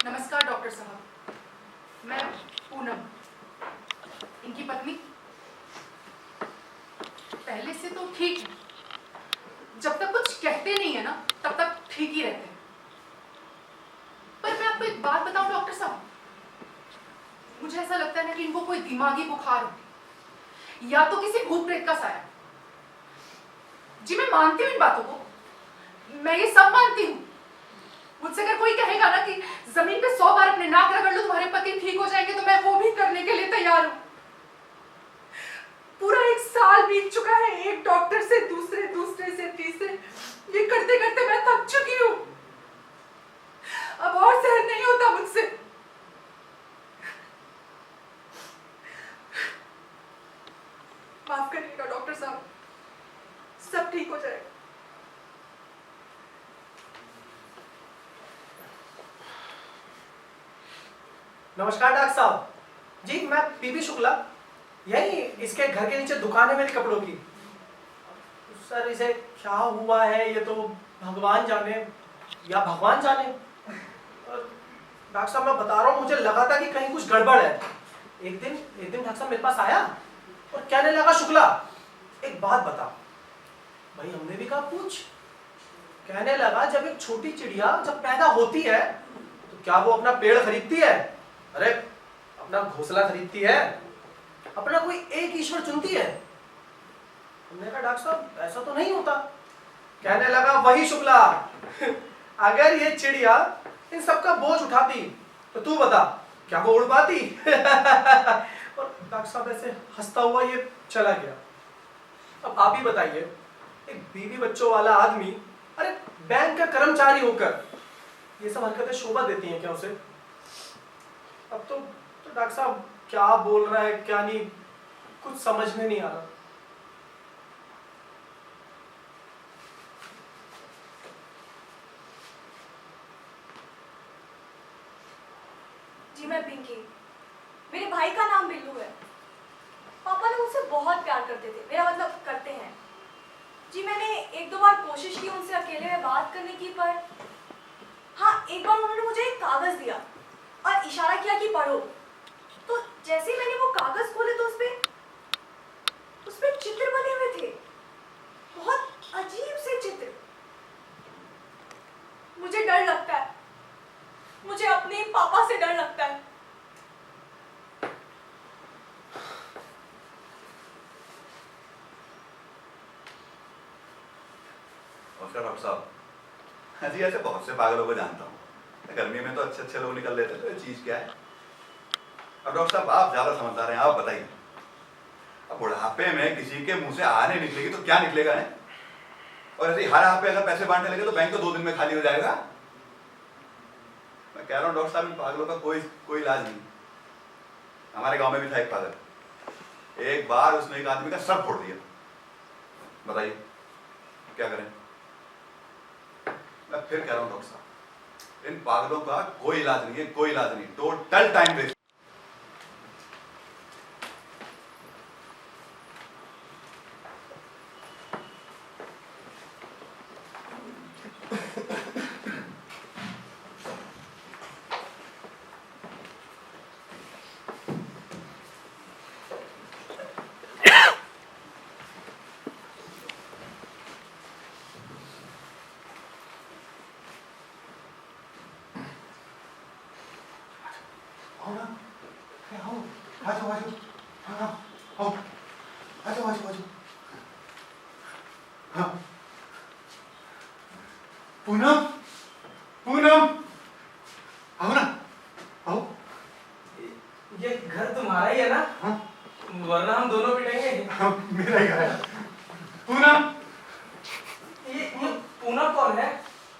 नमस्कार डॉक्टर साहब, मैं पूनम, इनकी पत्नी। पहले से तो ठीक है, जब तक कुछ कहते नहीं है ना तब तक ठीक ही रहते हैं। पर मैं आपको एक बात बताऊं डॉक्टर साहब, मुझे ऐसा लगता है ना कि इनको कोई दिमागी बुखार हो, या तो किसी भूत प्रेत का साया। जी मैं मानती हूँ इन बातों को, मैं ये सब मानती हूँ। मुझसे अगर कोई कहेगा ना कि जमीन पे 100 बार अपने नाक रगड़ लो तुम्हारे पति ठीक हो जाएंगे, तो मैं वो भी करने के लिए तैयार हूँ। पूरा 1 साल बीत चुका है, एक डॉक्टर से दूसरे, दूसरे से तीसरे, ये करते करते मैं थक चुकी हूँ। अब और सहन नहीं होता मुझसे। माफ करिएगा डॉक्टर साहब, सब ठीक हो जाएगा। नमस्कार डॉक्टर साहब जी, मैं पीपी शुक्ला, यही इसके घर के नीचे दुकान है मेरे कपड़ों की। सर इसे क्या हुआ है ये तो भगवान जाने, या भगवान जाने। डॉक्टर साहब मैं बता रहा हूँ, मुझे लगा था कि कहीं कुछ गड़बड़ है। एक दिन डॉक्टर साहब मेरे पास आया और कहने लगा, शुक्ला एक बात बता। भाई हमने भी कहा पूछ। कहने लगा, जब एक छोटी चिड़िया जब पैदा होती है तो क्या वो अपना पेड़ खरीदती है? अरे अपना घोंसला खरीदती है? अपना कोई एक ईश्वर चुनती है? हमने कहा डॉक्टर साहब ऐसा तो नहीं होता। कहने लगा, वही शुक्ला, अगर ये चिड़िया इन सबका बोझ उठाती तो तू बता क्या वो उड़ पाती? और डॉक्टर साहब ऐसे हंसता हुआ ये चला गया। अब आप ही बताइए, एक बीवी बच्चों वाला आदमी, अरे बैंक का कर्मचारी होकर ये सब हरकतें शोभा देती हैं क्या उसे? अब तो डॉक्टर साहब क्या बोल रहा है क्या नहीं, कुछ समझ में नहीं आ रहा। जी मैं पिंकी, मेरे भाई का नाम बिल्लू है। पापा ने मुझसे बहुत प्यार करते थे, मेरा मतलब करते हैं। जी मैंने 1-2 बार कोशिश की उनसे अकेले में बात करने की, पर हाँ, एक बार उन्होंने मुझे एक कागज दिया और इशारा किया कि पढ़ो। तो जैसे ही मैंने वो कागज खोले तो उसपे चित्र बने हुए थे, बहुत अजीब से चित्र। मुझे डर लगता है, मुझे अपने पापा से डर लगता है। नमस्कार डॉक्टर साहब। हाँ जी, ऐसे बहुत से पागलों को जानता हूँ। गर्मी में तो अच्छे अच्छे लोग निकल लेते हैं, तो ये चीज क्या है? अब डॉक्टर साहब आप ज्यादा समझदार हैं, आप बताइए। अब बुढ़ापे में किसी के मुंह से आ नहीं निकलेगी तो क्या निकलेगा है? और ऐसे हर हाथ पे अगर पैसे बांटने लगे तो बैंक तो 2 दिन में खाली हो जाएगा। मैं कह रहा हूँ डॉक्टर साहब, इन पागलों का कोई इलाज नहीं। हमारे गांव में भी था एक पागल, एक बार उसने एक आदमी का सर फोड़ दिया। बताइए क्या करें? मैं फिर कह रहा हूँ डॉक्टर साहब, इन पागलों का कोई इलाज नहीं है, कोई इलाज नहीं। Total time waste. आओ ना, अरे आओ, आ जाओ, हाँ, आओ, आ जाओ। हाँ, पूनम, आओ ना, आओ। ये घर तुम्हारा ही है ना? हाँ, वरना हम दोनों पिटेंगे। हाँ, मेरा ही घर है। पूनम, ये पूनम कौन है?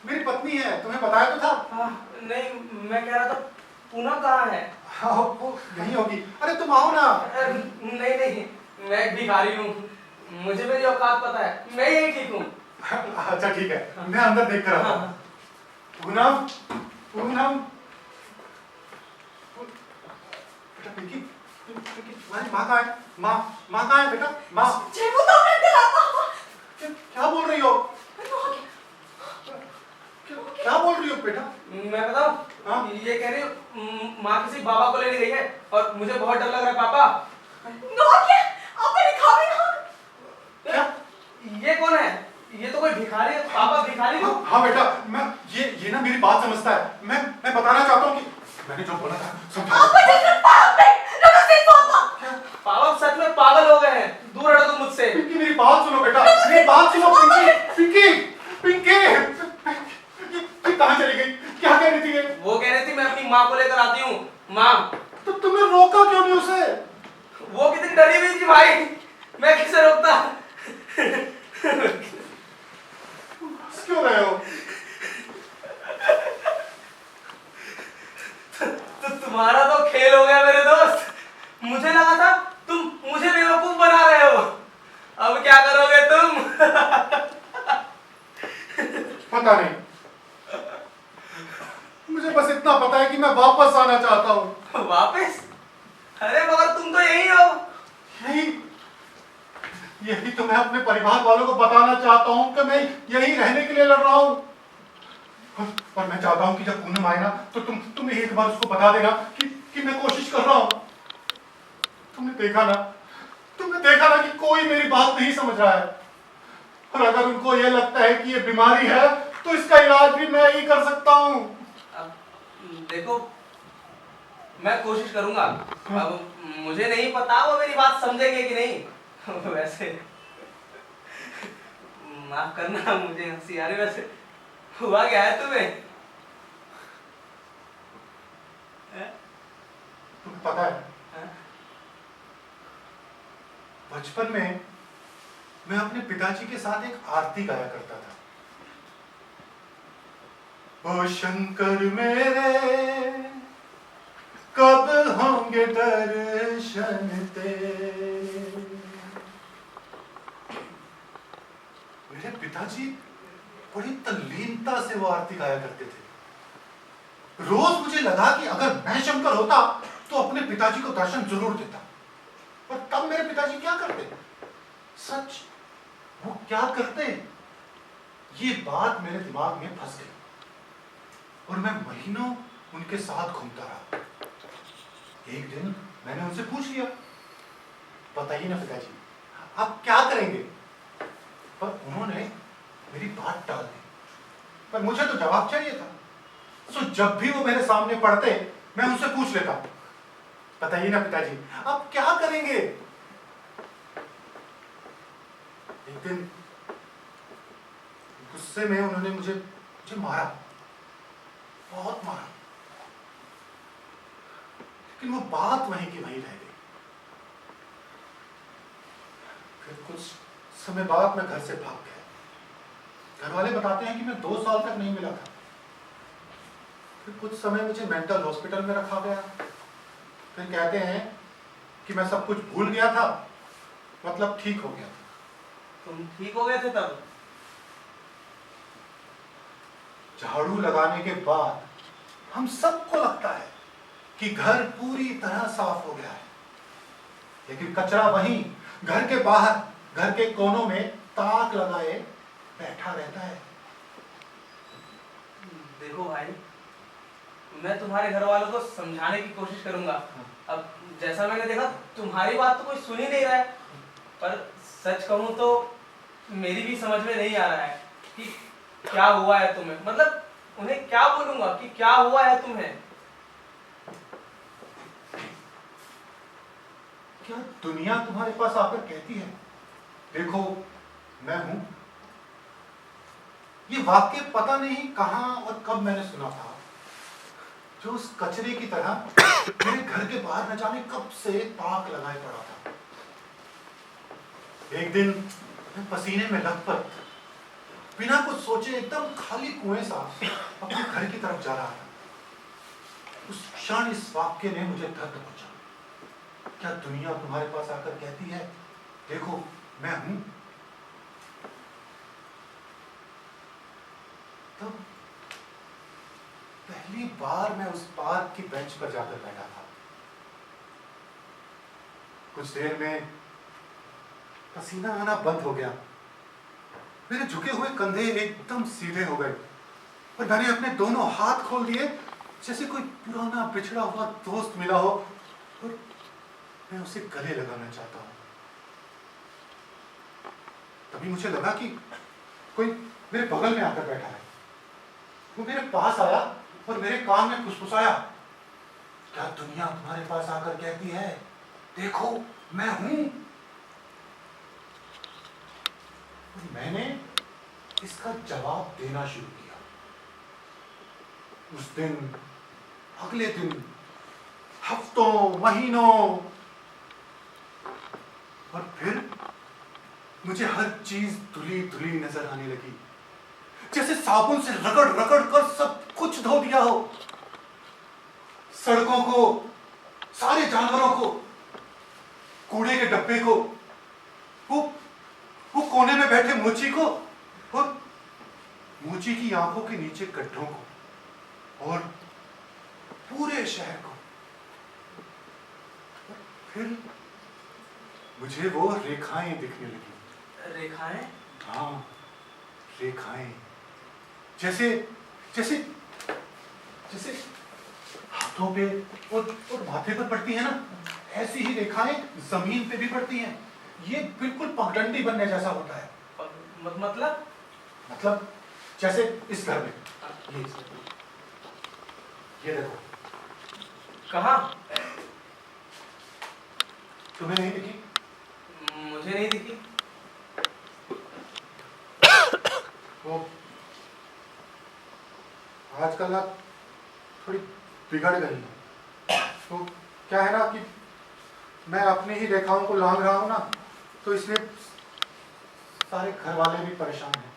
मेरी पत्नी है, तुम्हें बताया तो था। हाँ, नहीं, मैं कह रहा था पूनम कहाँ है? हाँ, वो यहीं होगी। अरे तुम आओ ना। नहीं, मैं एक भिखारी हूँ, मुझे मेरी औकात पता है, मैं यही ठीक हूँ। अच्छा ठीक है, मैं अंदर देख कर आता हूँ। पूनम, बेटा पिंकी, तुम्हारी माँ कहाँ है? माँ कहाँ है बेटा? माँ जेबू तो अपने दिला पापा। क्या बोल रही हो? क्या बोल रही हो बेटा? मैं बताऊँ? हाँ? ये कह रही हूँ माँ किसी बाबा को लेने गई है और मुझे बहुत डर लग रहा है पापा। क्या? आपने लिखा भी ना? क्या? ये कौन है? ये तो कोई भिखारी है, पापा भिखारी हो? हाँ बेटा, मैं ये ना मेरी बात समझता है। मैं बताना चाहता हूँ कि मैंने जो बोला था समझा। पापा सच में पागल हो गए हैं, दूर हटो तुम मुझसे। पिंकी मेरी बात सुनो बेटा, मेरी बात सुनो। पिंकी ये कहाँ चली गई? क्या कह रही थी ये? वो कह रही थी मैं अपनी माँ को लेकर आती हूँ। माँ, तो तुमने रोका क्यों नहीं उसे? वो कितनी डरी हुई थी भाई, मैं किसे रोकता? क्यों रहे हो? तो तुम्हारा तो खेल हो गया मेरे दोस्त। मुझे लगा था तुम मुझे बेवकूफ बना रहे हो, अब क्या करोगे तुम? पता नहीं, मुझे बस इतना पता है कि मैं वापस आना चाहता हूँ। वापस? अरे मगर तुम तो यही हो। यही तो मैं अपने परिवार वालों को बताना चाहता हूँ कि मैं यही रहने के लिए लड़ रहा हूँ। और मैं चाहता हूँ कि जब पूनम आए ना तो तुम एक बार उसको बता देना कि मैं कोशिश कर रहा हूँ। तुमने देखा ना कि कोई मेरी बात नहीं समझ रहा है। और अगर उनको ये लगता है कि ये बीमारी है तो इसका इलाज भी मैं ही कर सकता हूँ। देखो, मैं कोशिश करूंगा। अब मुझे नहीं पता वो मेरी बात समझेंगे कि नहीं। वैसे माफ करना, मुझे हंसी आ रही। वैसे हुआ क्या है तुम्हें? तुम्हें पता है, बचपन में मैं अपने पिताजी के साथ एक आरती गाया करता था। ओ शंकर मेरे कब होंगे दर्शन तेरे। मेरे पिताजी बड़ी तल्लीनता से वो आरती गाया करते थे। रोज मुझे लगा कि अगर मैं शंकर होता तो अपने पिताजी को दर्शन जरूर देता। और तब मेरे पिताजी क्या करते? सच, वो क्या करते? ये बात मेरे दिमाग में फंस गई और मैं महीनों उनके साथ घूमता रहा। एक दिन मैंने उनसे पूछ लिया, बताइए ना पिताजी, आप क्या करेंगे? पर उन्होंने मेरी बात टाल दी। पर मुझे तो जवाब चाहिए था, सो जब भी वो मेरे सामने पढ़ते मैं उनसे पूछ लेता, बताइए ना पिताजी, आप क्या करेंगे? एक दिन गुस्से में उन्होंने मुझे मारा, बहुत मारा, लेकिन वो बात वहीं की वहीं रह गई। फिर कुछ समय बाद मैं घर से भाग गया। घर वाले बताते हैं कि मैं 2 साल तक नहीं मिला था। फिर कुछ समय मुझे मेंटल हॉस्पिटल में रखा गया। फिर कहते हैं कि मैं सब कुछ भूल गया था, मतलब ठीक हो गया था। तुम ठीक हो गए थे तब? झाड़ू लगाने के बाद हम सबको लगता है कि घर पूरी तरह साफ हो गया है, लेकिन कचरा वहीं घर के बाहर, घर के कोनों में ताक लगाए बैठा रहता है। देखो भाई, मैं तुम्हारे घर वालों को समझाने की कोशिश करूंगा। अब जैसा मैंने देखा, तुम्हारी बात तो कोई सुन ही नहीं रहा है। पर सच कहूं तो मेरी भी समझ में नहीं आ रहा है कि क्या हुआ है तुम्हें। मतलब उन्हें क्या बोलूंगा कि क्या हुआ है तुम्हें। क्या दुनिया तुम्हारे पास आकर कहती है, देखो मैं हूं? ये वाक्य पता नहीं कहां और कब मैंने सुना था, जो उस कचरे की तरह मेरे घर के बाहर न जाने कब से ताक लगाए पड़ा था। एक दिन मैं पसीने में लथपथ, बिना कुछ सोचे एकदम खाली कुएं सा अपने घर की तरफ जा रहा था। उस क्षण इस वाक्य ने मुझे दर्द पहुंचा। क्या दुनिया तुम्हारे पास आकर कहती है, देखो मैं हूं? तब पहली बार मैं उस पार्क की बेंच पर जाकर बैठा था। कुछ देर में पसीना आना बंद हो गया। मेरे झुके हुए कंधे एकदम सीधे हो गए और मैंने अपने दोनों हाथ खोल दिए, जैसे कोई पुराना बिछड़ा हुआ दोस्त मिला हो और मैं उसे गले लगाना चाहता हूं। तभी मुझे लगा कि कोई मेरे बगल में आकर बैठा है। वो मेरे पास आया और मेरे कान में फुसफुसाया, क्या दुनिया तुम्हारे पास आकर कहती है, देखो मैं हूं? और मैंने इसका जवाब देना शुरू किया। उस दिन, अगले दिन, हफ्तों, महीनों, और फिर मुझे हर चीज धुली धुली नजर आने लगी, जैसे साबुन से रगड़ रगड़ कर सब कुछ धो दिया हो। सड़कों को, सारे जानवरों को, कूड़े के डब्बे को, वो कोने में बैठे मोची को, और मोची की आंखों के नीचे गड्ढों को, और पूरे शहर को। फिर मुझे वो रेखाएं दिखने लगी। रेखाएं? हाँ, रेखाएं, जैसे जैसे जैसे हाथों पे और माथे पर पड़ती है ना, ऐसी ही रेखाएं जमीन पे भी पड़ती हैं। ये बिल्कुल पगडंडी बनने जैसा होता है। मतलब जैसे इस घर में ये देखो। कहाँ? तुम्हें नहीं दिखी? मुझे नहीं दिखी। वो आजकल आप थोड़ी बिगड़ गई है। तो क्या है ना कि मैं अपनी ही रेखाओं को लांघ रहा हूं ना, तो इसलिए सारे घर वाले भी परेशान हैं।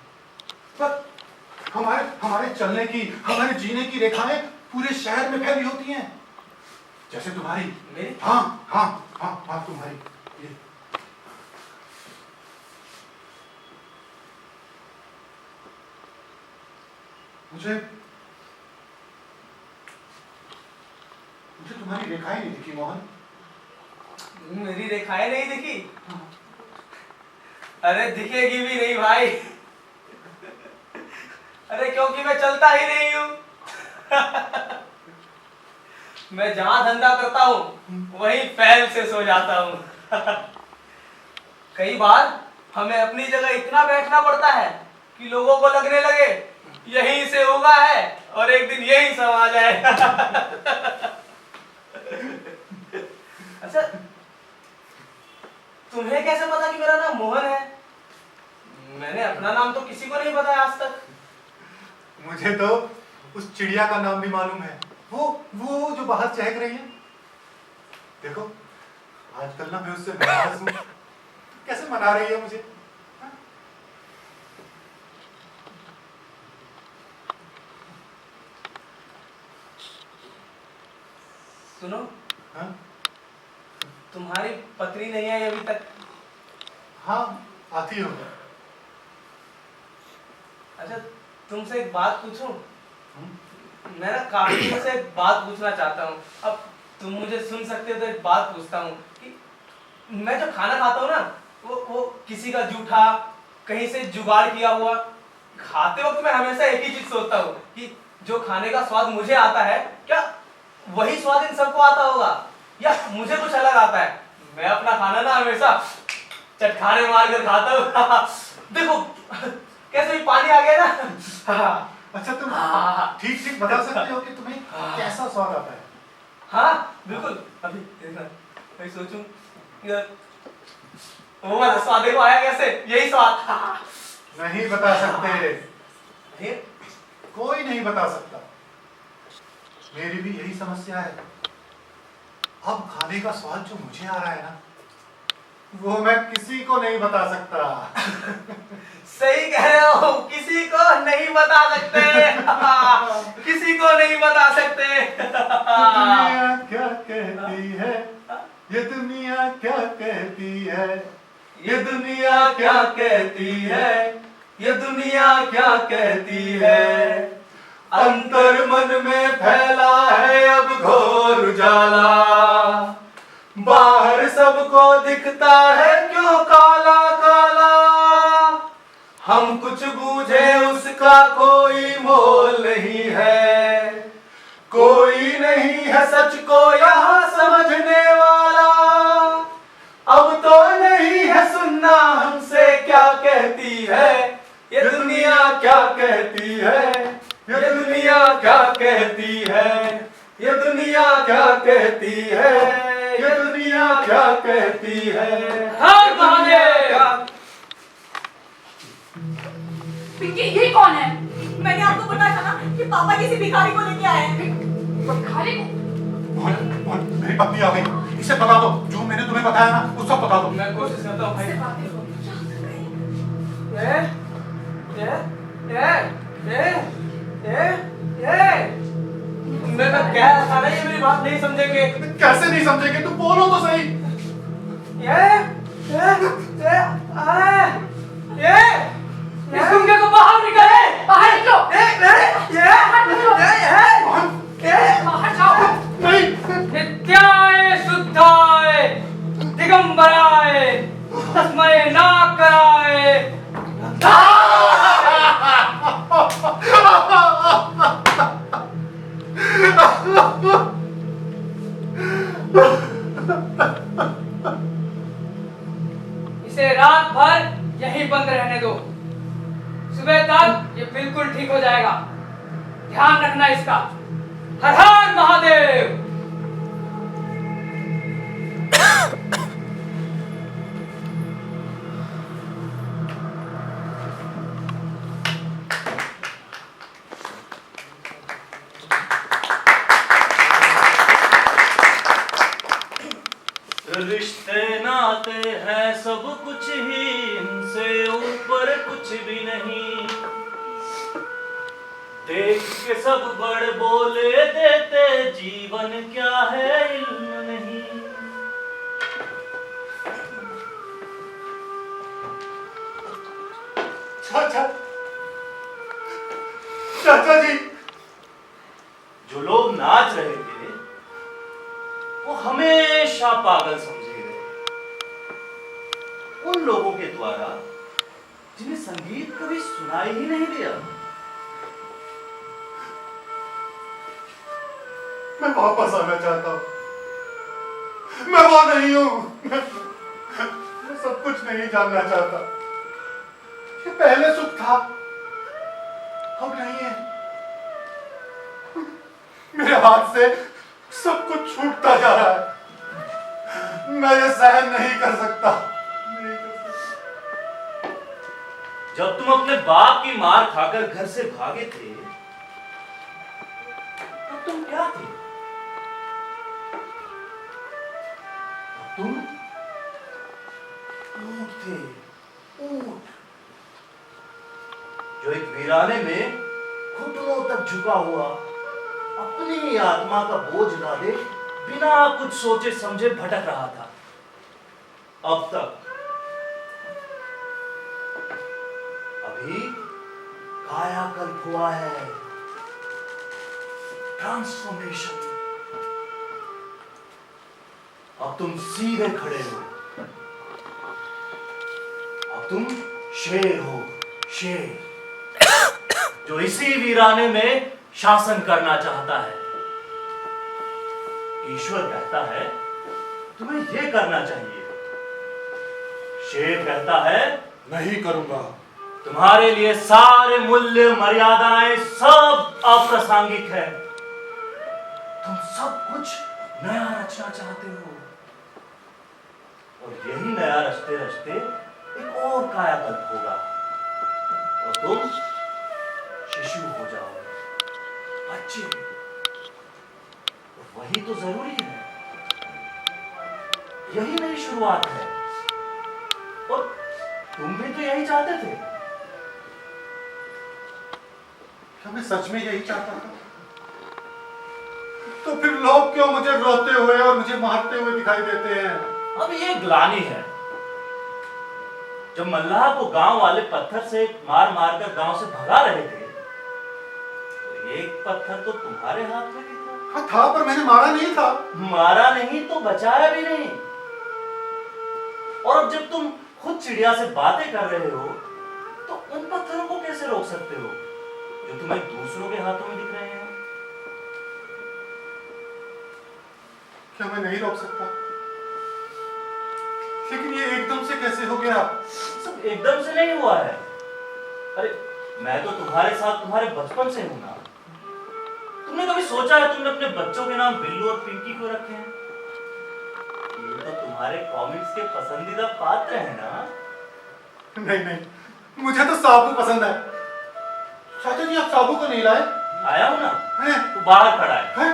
पर हमारे चलने की, हमारे जीने की रेखाएं पूरे शहर में फैली होती हैं, जैसे तुम्हारी। मेरी? हाँ हाँ हाँ हाँ, तुम्हारी। ये मुझे तुम्हारी रेखाएं नहीं दिखी मोहन। मेरी रेखाएं नहीं दिखी? अरे दिखेगी भी नहीं भाई। अरे क्योंकि मैं चलता ही नहीं हूँ। मैं जहां धंधा करता हूँ वहीं फैल से सो जाता हूँ। कई बार हमें अपनी जगह इतना बैठना पड़ता है कि लोगों को लगने लगे यहीं से होगा है और एक दिन यहीं समा जाए। अच्छा, तुम्हें कैसे पता कि मेरा नाम मोहन है? मैंने अपना नाम तो किसी को नहीं बताया आज तक। मुझे तो उस चिड़िया का नाम भी मालूम है, वो जो बाहर चहक रही है। देखो आजकल ना मैं उससे नाराज हूं, कैसे मना रही है मुझे। सुनो, हाँ तुम्हारी पत्नी नहीं आई अभी तक? हाँ आती होगा। अच्छा, तुमसे एक बात पूछूं? मैं ना काफी दिनों से एक बात पूछना चाहता हूँ। अब तुम मुझे सुन सकते हो तो एक बात पूछता हूँ कि मैं जो खाना खाता हूँ ना, वो किसी का जूठा, कहीं से जुगाड़ किया हुआ। खाते वक्त मैं हमेशा एक ही चीज सोचता हूँ कि जो खाने का स्वाद मुझे आता है, क्या वही स्वाद इन सबको आता होगा या मुझे कुछ अलग आता है? मैं अपना खाना ना हमेशा चटखाने मार कर खाता हूँ। देखो कैसे भी पानी आ गया ना। अच्छा तुम ठीक ठीक बता सकते हो कि तुम्हें कैसा स्वाद आता है? हाँ बिल्कुल, अभी देखना मैं सोचूं वो वाला स्वाद देखो आया कैसे, यही स्वाद। नहीं बता सकते, ये कोई नहीं बता सकता। मेरी भी यही समस्या है। अब खाने का स्वाद जो मुझे आ रहा है ना, वो मैं किसी को नहीं बता सकता। सही कह रहे हो, किसी को नहीं बता सकते। किसी को नहीं बता सकते। दुनिया क्या कहती है, ये दुनिया क्या कहती है, ये दुनिया क्या कहती है, ये दुनिया क्या कहती है। अंतर मन में फैला है अब घोर उजाला, बाहर सबको दिखता है क्यों काला काला। हम कुछ बूझे उसका कोई मोल नहीं है, कोई नहीं है सच को यहाँ समझने वाला। अब तो नहीं है सुनना हमसे क्या कहती है, ये दुनिया क्या कहती है, ये दुनिया क्या कहती है, ये दुनिया क्या कहती है, ये दुनिया क्या कहती है। हर महादेव। पिंकी, ये कौन है? मैंने आपको बताया था ना कि पापा किसी भिखारी को लेके आए हैं। भिखारी को? मेरी पत्नी आ गई, इसे बता दो जो मैंने तुम्हें बताया ना, वो सब बता दो। मैं कोशिश करता हूँ भाई। इससे बातें करो। मैं कह रहा था ना ये मेरी बात नहीं समझेंगे। कैसे नहीं समझेंगे, तुम बोलो तो सही। इस गुंगे को बाहर निकाले, बाहर निकलो। बाहर जाओ। नहीं, नित्याय शुद्धाय दिगंबराय तस्मै नाकराय। इसे रात भर यहीं बंद रहने दो, सुबह तक ये बिल्कुल ठीक हो जाएगा। ध्यान रखना इसका। हर हर महादेव। रिश्ते नाते हैं सब कुछ ही, इनसे ऊपर कुछ भी नहीं। देख के सब बड़ बोले देते, जीवन क्या है इल्म नहीं। चाचा, चाचा जी। जो लोग नाच रहे थे वो हमेशा पागल समझे गए। उन लोगों के द्वारा जिन्हें संगीत कभी सुनाई ही नहीं दिया। मैं वापस आना चाहता हूँ। मैं वो नहीं हूँ। मैं सब कुछ नहीं जानना चाहता। ये पहले सुख था, अब नहीं है। मेरे हाथ से सब कुछ छूटता जा रहा है। मैं ये सहन नहीं कर सकता। नहीं कर सकता। जब तुम अपने बाप की मार खाकर घर से भागे थे, तब तुम क्या थे? तुम ऊंट थे, ऊंट, जो एक वीराने में घुटनों तक झुका हुआ अपनी आत्मा का बोझ लादे बिना कुछ सोचे समझे भटक रहा था। अब तक अभी कायाकल्प हुआ है, ट्रांसफॉर्मेशन। अब तुम सीधे खड़े हो। अब तुम शेर हो, शेर, जो इसी वीराने में शासन करना चाहता है। ईश्वर कहता है तुम्हें यह करना चाहिए, शेर कहता है नहीं करूंगा। तुम्हारे लिए सारे मूल्य मर्यादाएं सब अप्रासंगिक है। तुम सब कुछ नया रचना चाहते हो, और यही नया रचते रचते एक और कायाकल्प होगा और तुम शिशु हो जाओगे, बच्चे। और वही तो जरूरी है, यही नई शुरुआत है। और तुम भी तो यही चाहते थे। क्या मैं सच में यही चाहता था? तो फिर लोग क्यों मुझे रोते हुए और मुझे मारते हुए दिखाई देते हैं? अब ये ग्लानि है। जब मल्लाह को गांव वाले पत्थर से मार मार कर गांव से भगा रहे थे, तो एक पत्थर तो तुम्हारे हाथ में भी था। हाँ था, पर मैंने मारा नहीं था। मारा नहीं तो बचाया भी नहीं। और अब जब तुम खुद चिड़िया से बातें कर रहे हो, तो उन पत्थरों को कैसे रोक सकते हो जो तुम्हें दूसरों के हाथों में दिख रहे हैं? क्या मैं नहीं रोक सकता? लेकिन ये एकदम से कैसे हो गया? सब एकदम से नहीं हुआ है। अरे मैं तो तुम्हारे साथ तुम्हारे बचपन से हूं ना। तुमने कभी सोचा है तुमने अपने बच्चों के नाम बिल्लू और पिंकी क्यों रखे हैं? ये तो तुम्हारे कॉमिक्स के पसंदीदा पात्र हैं ना। नहीं नहीं, मुझे तो साबू पसंद है। चाचा जी, आप साबू को नहीं लाए? आया हूं ना, हैं? वो बाहर खड़ा है। हैं?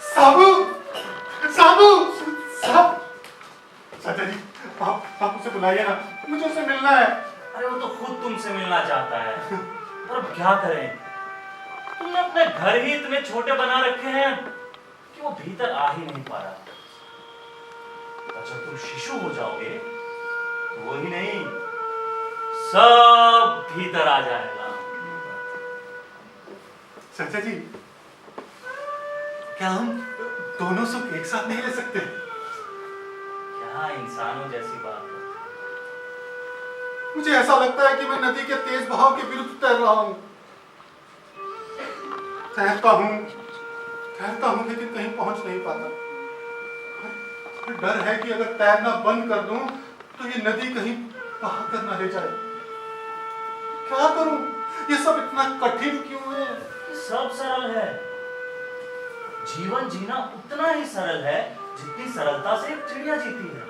साबू, साबू, साब। चाचा जी, आप उसे बुलाइए ना, मुझे उससे मिलना है। अरे वो तो खुद तुमसे मिलना चाहता है, पर अब क्या करें? तुमने अपने घर ही इतने छोटे बना रखे हैं कि वो भीतर आ ही नहीं पा रहा। और जब तुम शिशु हो जाओगे तो वो ही नहीं, सब भीतर आ जाएगा। चाचा जी, क्या हम दोनों सुख एक साथ नहीं ले सकते? क्या इंसानों जैसी बात है। मुझे ऐसा लगता है कि मैं नदी के तेज बहाव के विरुद्ध तैर रहा हूं। तैरता हूं लेकिन कहीं पहुंच नहीं पाता। डर है कि अगर तैरना बंद कर दूं तो ये नदी कहीं बहा कर ना ले जाए। क्या करूं? ये सब इतना कठिन क्यों है? ये सब सरल है। जीवन जीना उतना ही सरल है जितनी सरलता से एक चिड़िया जीती है।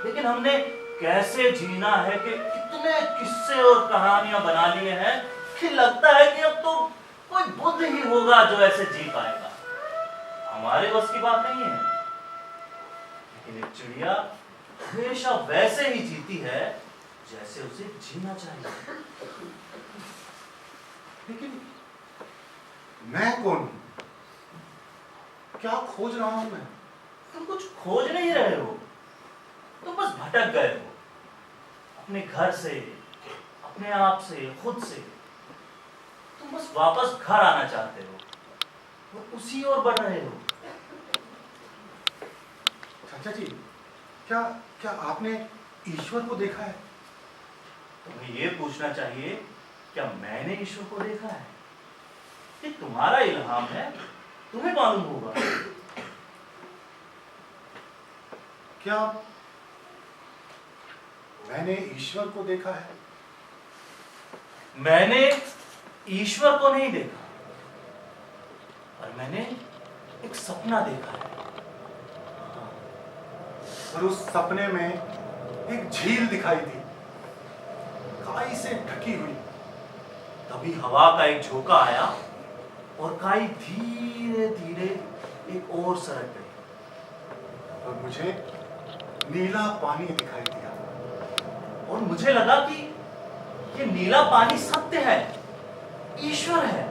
लेकिन हमने कैसे जीना है कि इतने किस्से और कहानियां बना लिए हैं कि लगता है कि अब तो कोई बुद्ध ही होगा जो ऐसे जी पाएगा। हमारे बस की बात नहीं है। लेकिन एक चिड़िया हमेशा वैसे ही जीती है जैसे उसे जीना चाहिए। लेकिन मैं कौन हूं? क्या खोज रहा हूं मैं? तुम कुछ खोज नहीं रहे हो, तुम बस भटक गए हो अपने घर से, अपने आप से, खुद से। तुम बस वापस घर आना चाहते हो और उसी ओर बढ़ रहे हो। चाचा जी, क्या क्या आपने ईश्वर को देखा है? तुम्हें ये पूछना चाहिए, क्या मैंने ईश्वर को देखा है? ये तुम्हारा इल्हाम है, तुम्हें मालूम होगा। क्या मैंने ईश्वर को देखा है? मैंने ईश्वर को नहीं देखा, पर मैंने एक सपना देखा है। और उस सपने में एक झील दिखाई दी, काई से ढकी हुई। तभी हवा का एक झोंका आया और काई धीरे धीरे एक और सरक गई और मुझे नीला पानी दिखाई दिया। और मुझे लगा कि ये नीला पानी सत्य है, ईश्वर है।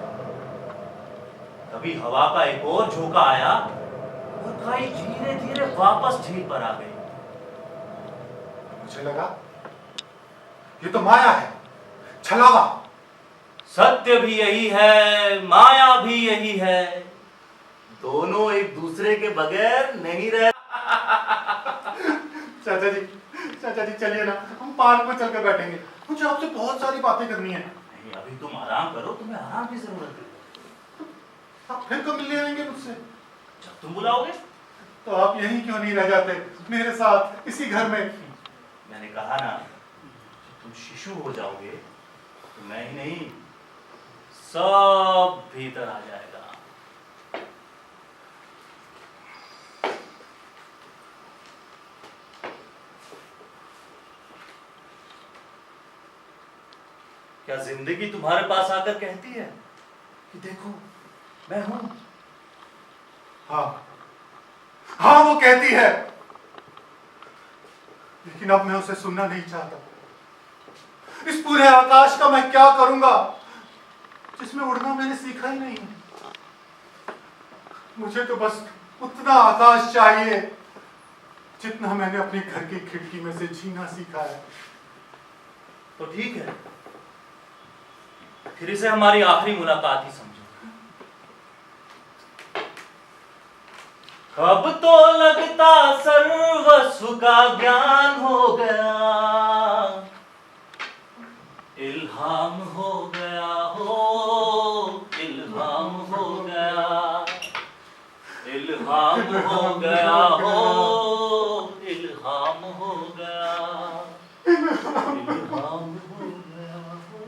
तभी हवा का एक और झोंका आया और काई धीरे धीरे वापस झील पर आ गई। मुझे लगा ये तो माया है, छलावा। सत्य भी यही है, माया भी यही है, दोनों एक दूसरे के बगैर नहीं रह। चाचा जी चलिए ना, हम पार्क में चलकर बैठेंगे। मुझे आपसे बहुत सारी बातें करनी है। नहीं, अभी तुम आराम करो, तुम्हें आराम की जरूरत है। आप फिर कब मिलने आएंगे मुझसे? जब तुम बुलाओगे। तो आप यहीं क्यों नहीं रह जाते मेरे साथ इसी घर में? मैंने कहा ना, जब तुम शिशु हो जाओगे तो मैं ही नहीं, सब भीतर आ जाएगा। क्या जिंदगी तुम्हारे पास आकर कहती है कि देखो मैं हूं? हाँ वो कहती है, लेकिन अब मैं उसे सुनना नहीं चाहता। इस पूरे आकाश का मैं क्या करूंगा जिसमें उड़ना मैंने सीखा ही नहीं है। मुझे तो बस उतना आकाश चाहिए जितना मैंने अपने घर की खिड़की में से जीना सीखा है। तो ठीक है, फिर इसे हमारी आखिरी मुलाकात ही समझो। अब तो लगता सर्वस्व का ज्ञान हो गया, इल्हाम हो गया हो, इल्हाम हो गया, इल्हाम हो गया हो, इल्हाम हो गया, इल्हाम हो गया हो।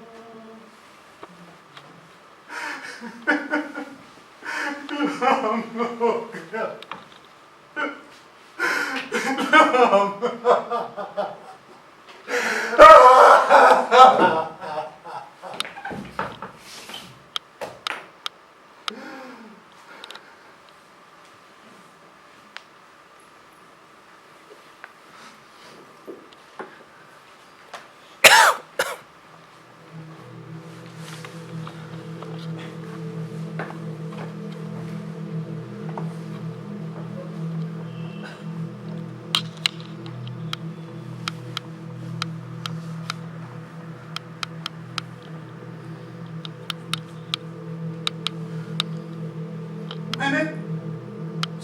मैंने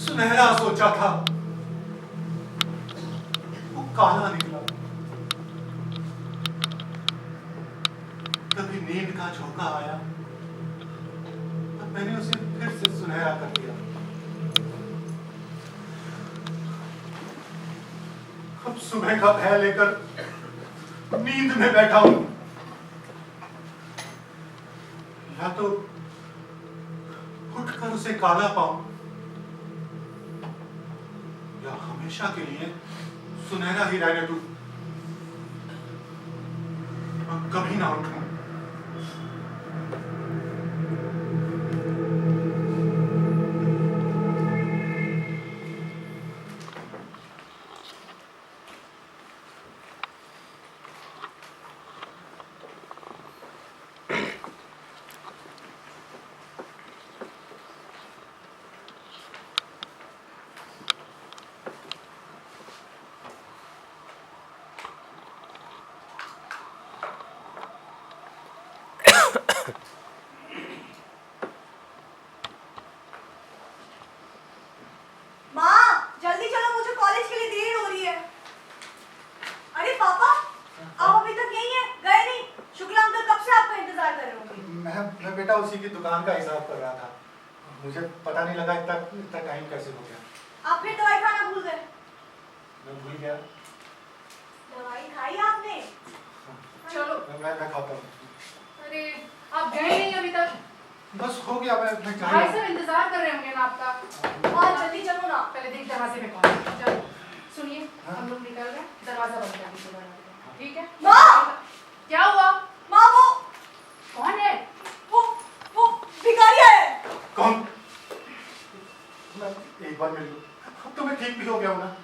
सुनहरा सोचा था, वो काला निकला। तभी नींद का झोंका आया, तब मैंने उसे फिर से सुनहरा कर दिया। अब सुबह का भय लेकर नींद में बैठा हूं। या तो उठकर उसे काला पाऊं, या हमेशा के लिए सुनहरा ही रहने दूं। मैं कभी ना उठूं। माँ जल्दी चलो, मुझे कॉलेज के लिए देर हो रही है। अरे पापा, आप अभी तक यहीं हैं, गए नहीं? शुक्ला अंकल कब से आपका इंतजार कर रहे होंगे। मैं बेटा उसी की दुकान का हिसाब कर रहा था। मुझे पता नहीं लगा इतना इतना टाइम कैसे हो गया। आप फिर दवाई खाना भूल गए। मैं भूल गया। दवाई खाई आपने? चलो। मैं खाता हूँ। अरे आप गए नहीं अभी तक? बस हो गया, मैं जा भाई रहा हूँ। साहब इंतजार कर रहे होंगे ना आपका। बहुत जल्दी चलो ना। पहले देख दरवाजे में कौन है। चलो सुनिए, हाँ? हम लोग निकल रहे हैं, दरवाजा बंद कर दीजिए दरवाजे का, ठीक है? माँ! क्या हुआ? माँ वो कौन है? वो भिखारी है। कौन? मैं एक बार मिल लूँ, अब तो मैं ठीक भी हो गया हूँ ना।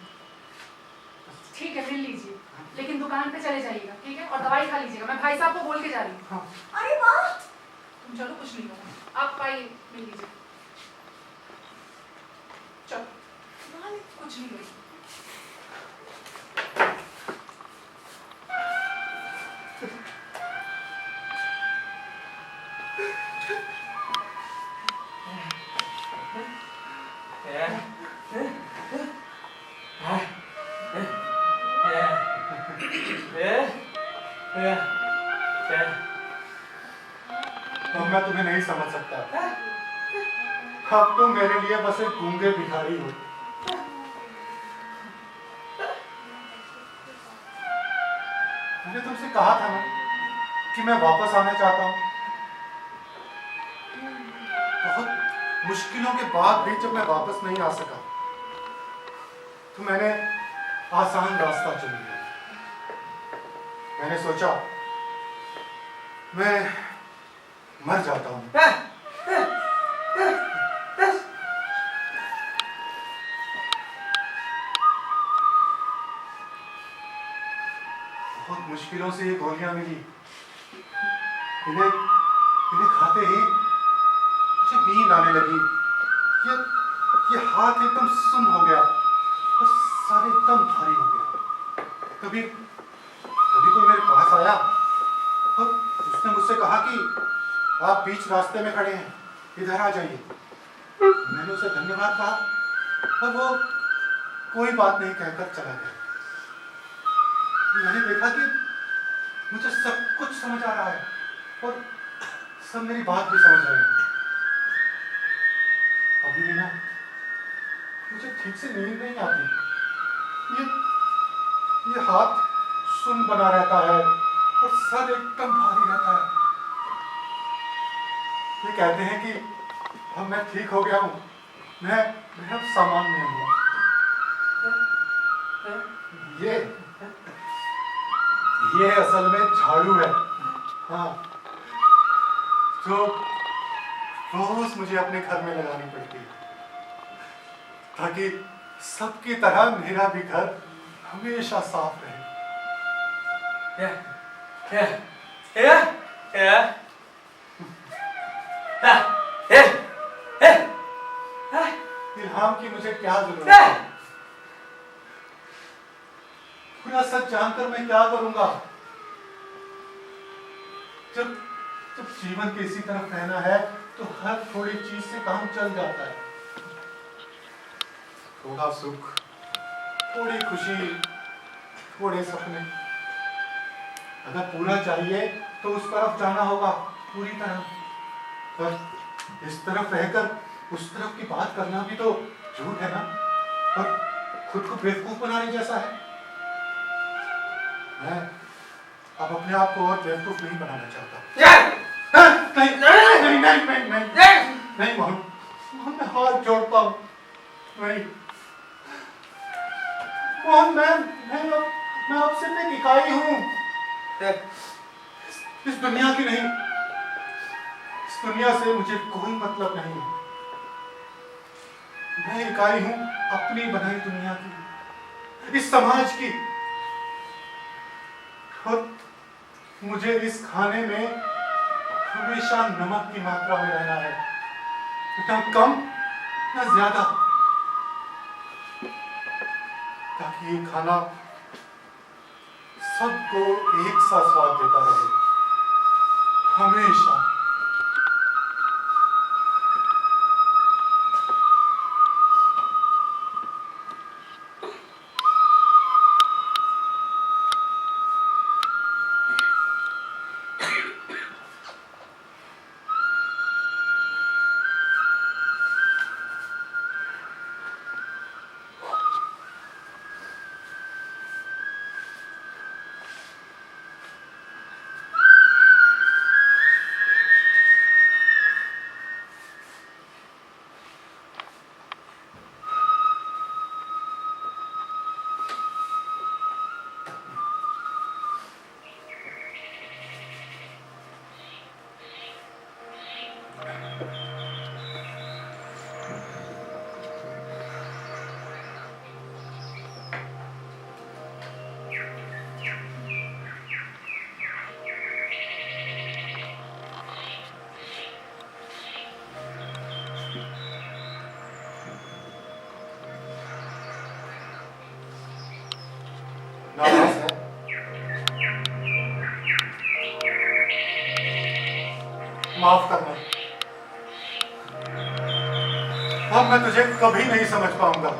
ठीक है, मिल लीजिए, लेकिन दुकान पे चले जाइएगा, ठीक है? और दवाई खा लीजिएगा, मैं भाई साहब को बोल के जा रही हूँ। हाँ। अरे माँ! तुम चलो, कुछ नहीं होगा, आप आइए, मिल लीजिए। चलो, कुछ नहीं होगा। अब मैं तुम्हें नहीं समझ सकता। अब तुम मेरे लिए बस एक गूंगे भिखारी हो। मैंने तुमसे कहा था ना कि मैं वापस आना चाहता हूँ। बहुत मुश्किलों के बाद भी जब मैं वापस नहीं आ सका तो मैंने आसान रास्ता चुन लिया। मैंने सोचा मैं मर जाता हूँ। बहुत मुश्किलों से ये गोलियां मिली। इन्हें खाते ही मुझे नींद आने लगी। ये हाथ एकदम सुन्न हो गया और सर एकदम भारी हो गया। कभी कोई मेरे पास आया और उसने मुझसे कहा कि आप बीच रास्ते में खड़े हैं, इधर आ जाइए। मैंने उसे धन्यवाद कहा और वो कोई बात नहीं कहकर चला गया। मैंने देखा कि मुझे सब कुछ समझ आ रहा है और सब मेरी बात भी समझ रहे हैं। अभी भी ना मुझे ठीक से नींद नहीं आती। ये हाथ सुन्न बना रहता है और सर एकदम भारी रहता है। ये कहते हैं कि अब मैं ठीक हो गया हूँ, मैं अब सामान्य हूँ। ये असल में झाड़ू है। हाँ, जो रोज मुझे अपने घर में लगानी पड़ती है ताकि सबकी तरह मेरा भी घर हमेशा साफ रहे। इल्हाम की मुझे क्या जरूरत है? पूरा सच जानकर मैं क्या करूंगा? जब जीवन के इसी तरफ रहना है तो हर थोड़ी चीज से काम चल जाता है। थोड़ा सुख, थोड़ी खुशी, थोड़े सपने। अगर पूरा चाहिए तो उस तरफ जाना होगा पूरी तरह। पर इस तरफ रहकर उस तरफ की बात करना भी तो झूठ है ना, और खुद को बेवकूफ बनाने जैसा है। मैं अब अपने आप को और बेवकूफ नहीं बनाना चाहता। नहीं मोहन, मैं हाथ जोड़ता हूँ। नहीं मोहन, मैं अब सिर्फ एक इकाई हूँ, इस दुनिया की नहीं। इस दुनिया से मुझे कोई मतलब नहीं। मैं इकाई हूँ अपनी बनाई दुनिया की, इस समाज की। और मुझे इस खाने में हमेशा नमक की मात्रा में रहना है, ना कम ना ज्यादा, ताकि ये खाना सबको एक सा स्वाद देता रहे हमेशा। नाराज है? माफ करना, अब मैं तुझे कभी नहीं समझ पाऊंगा।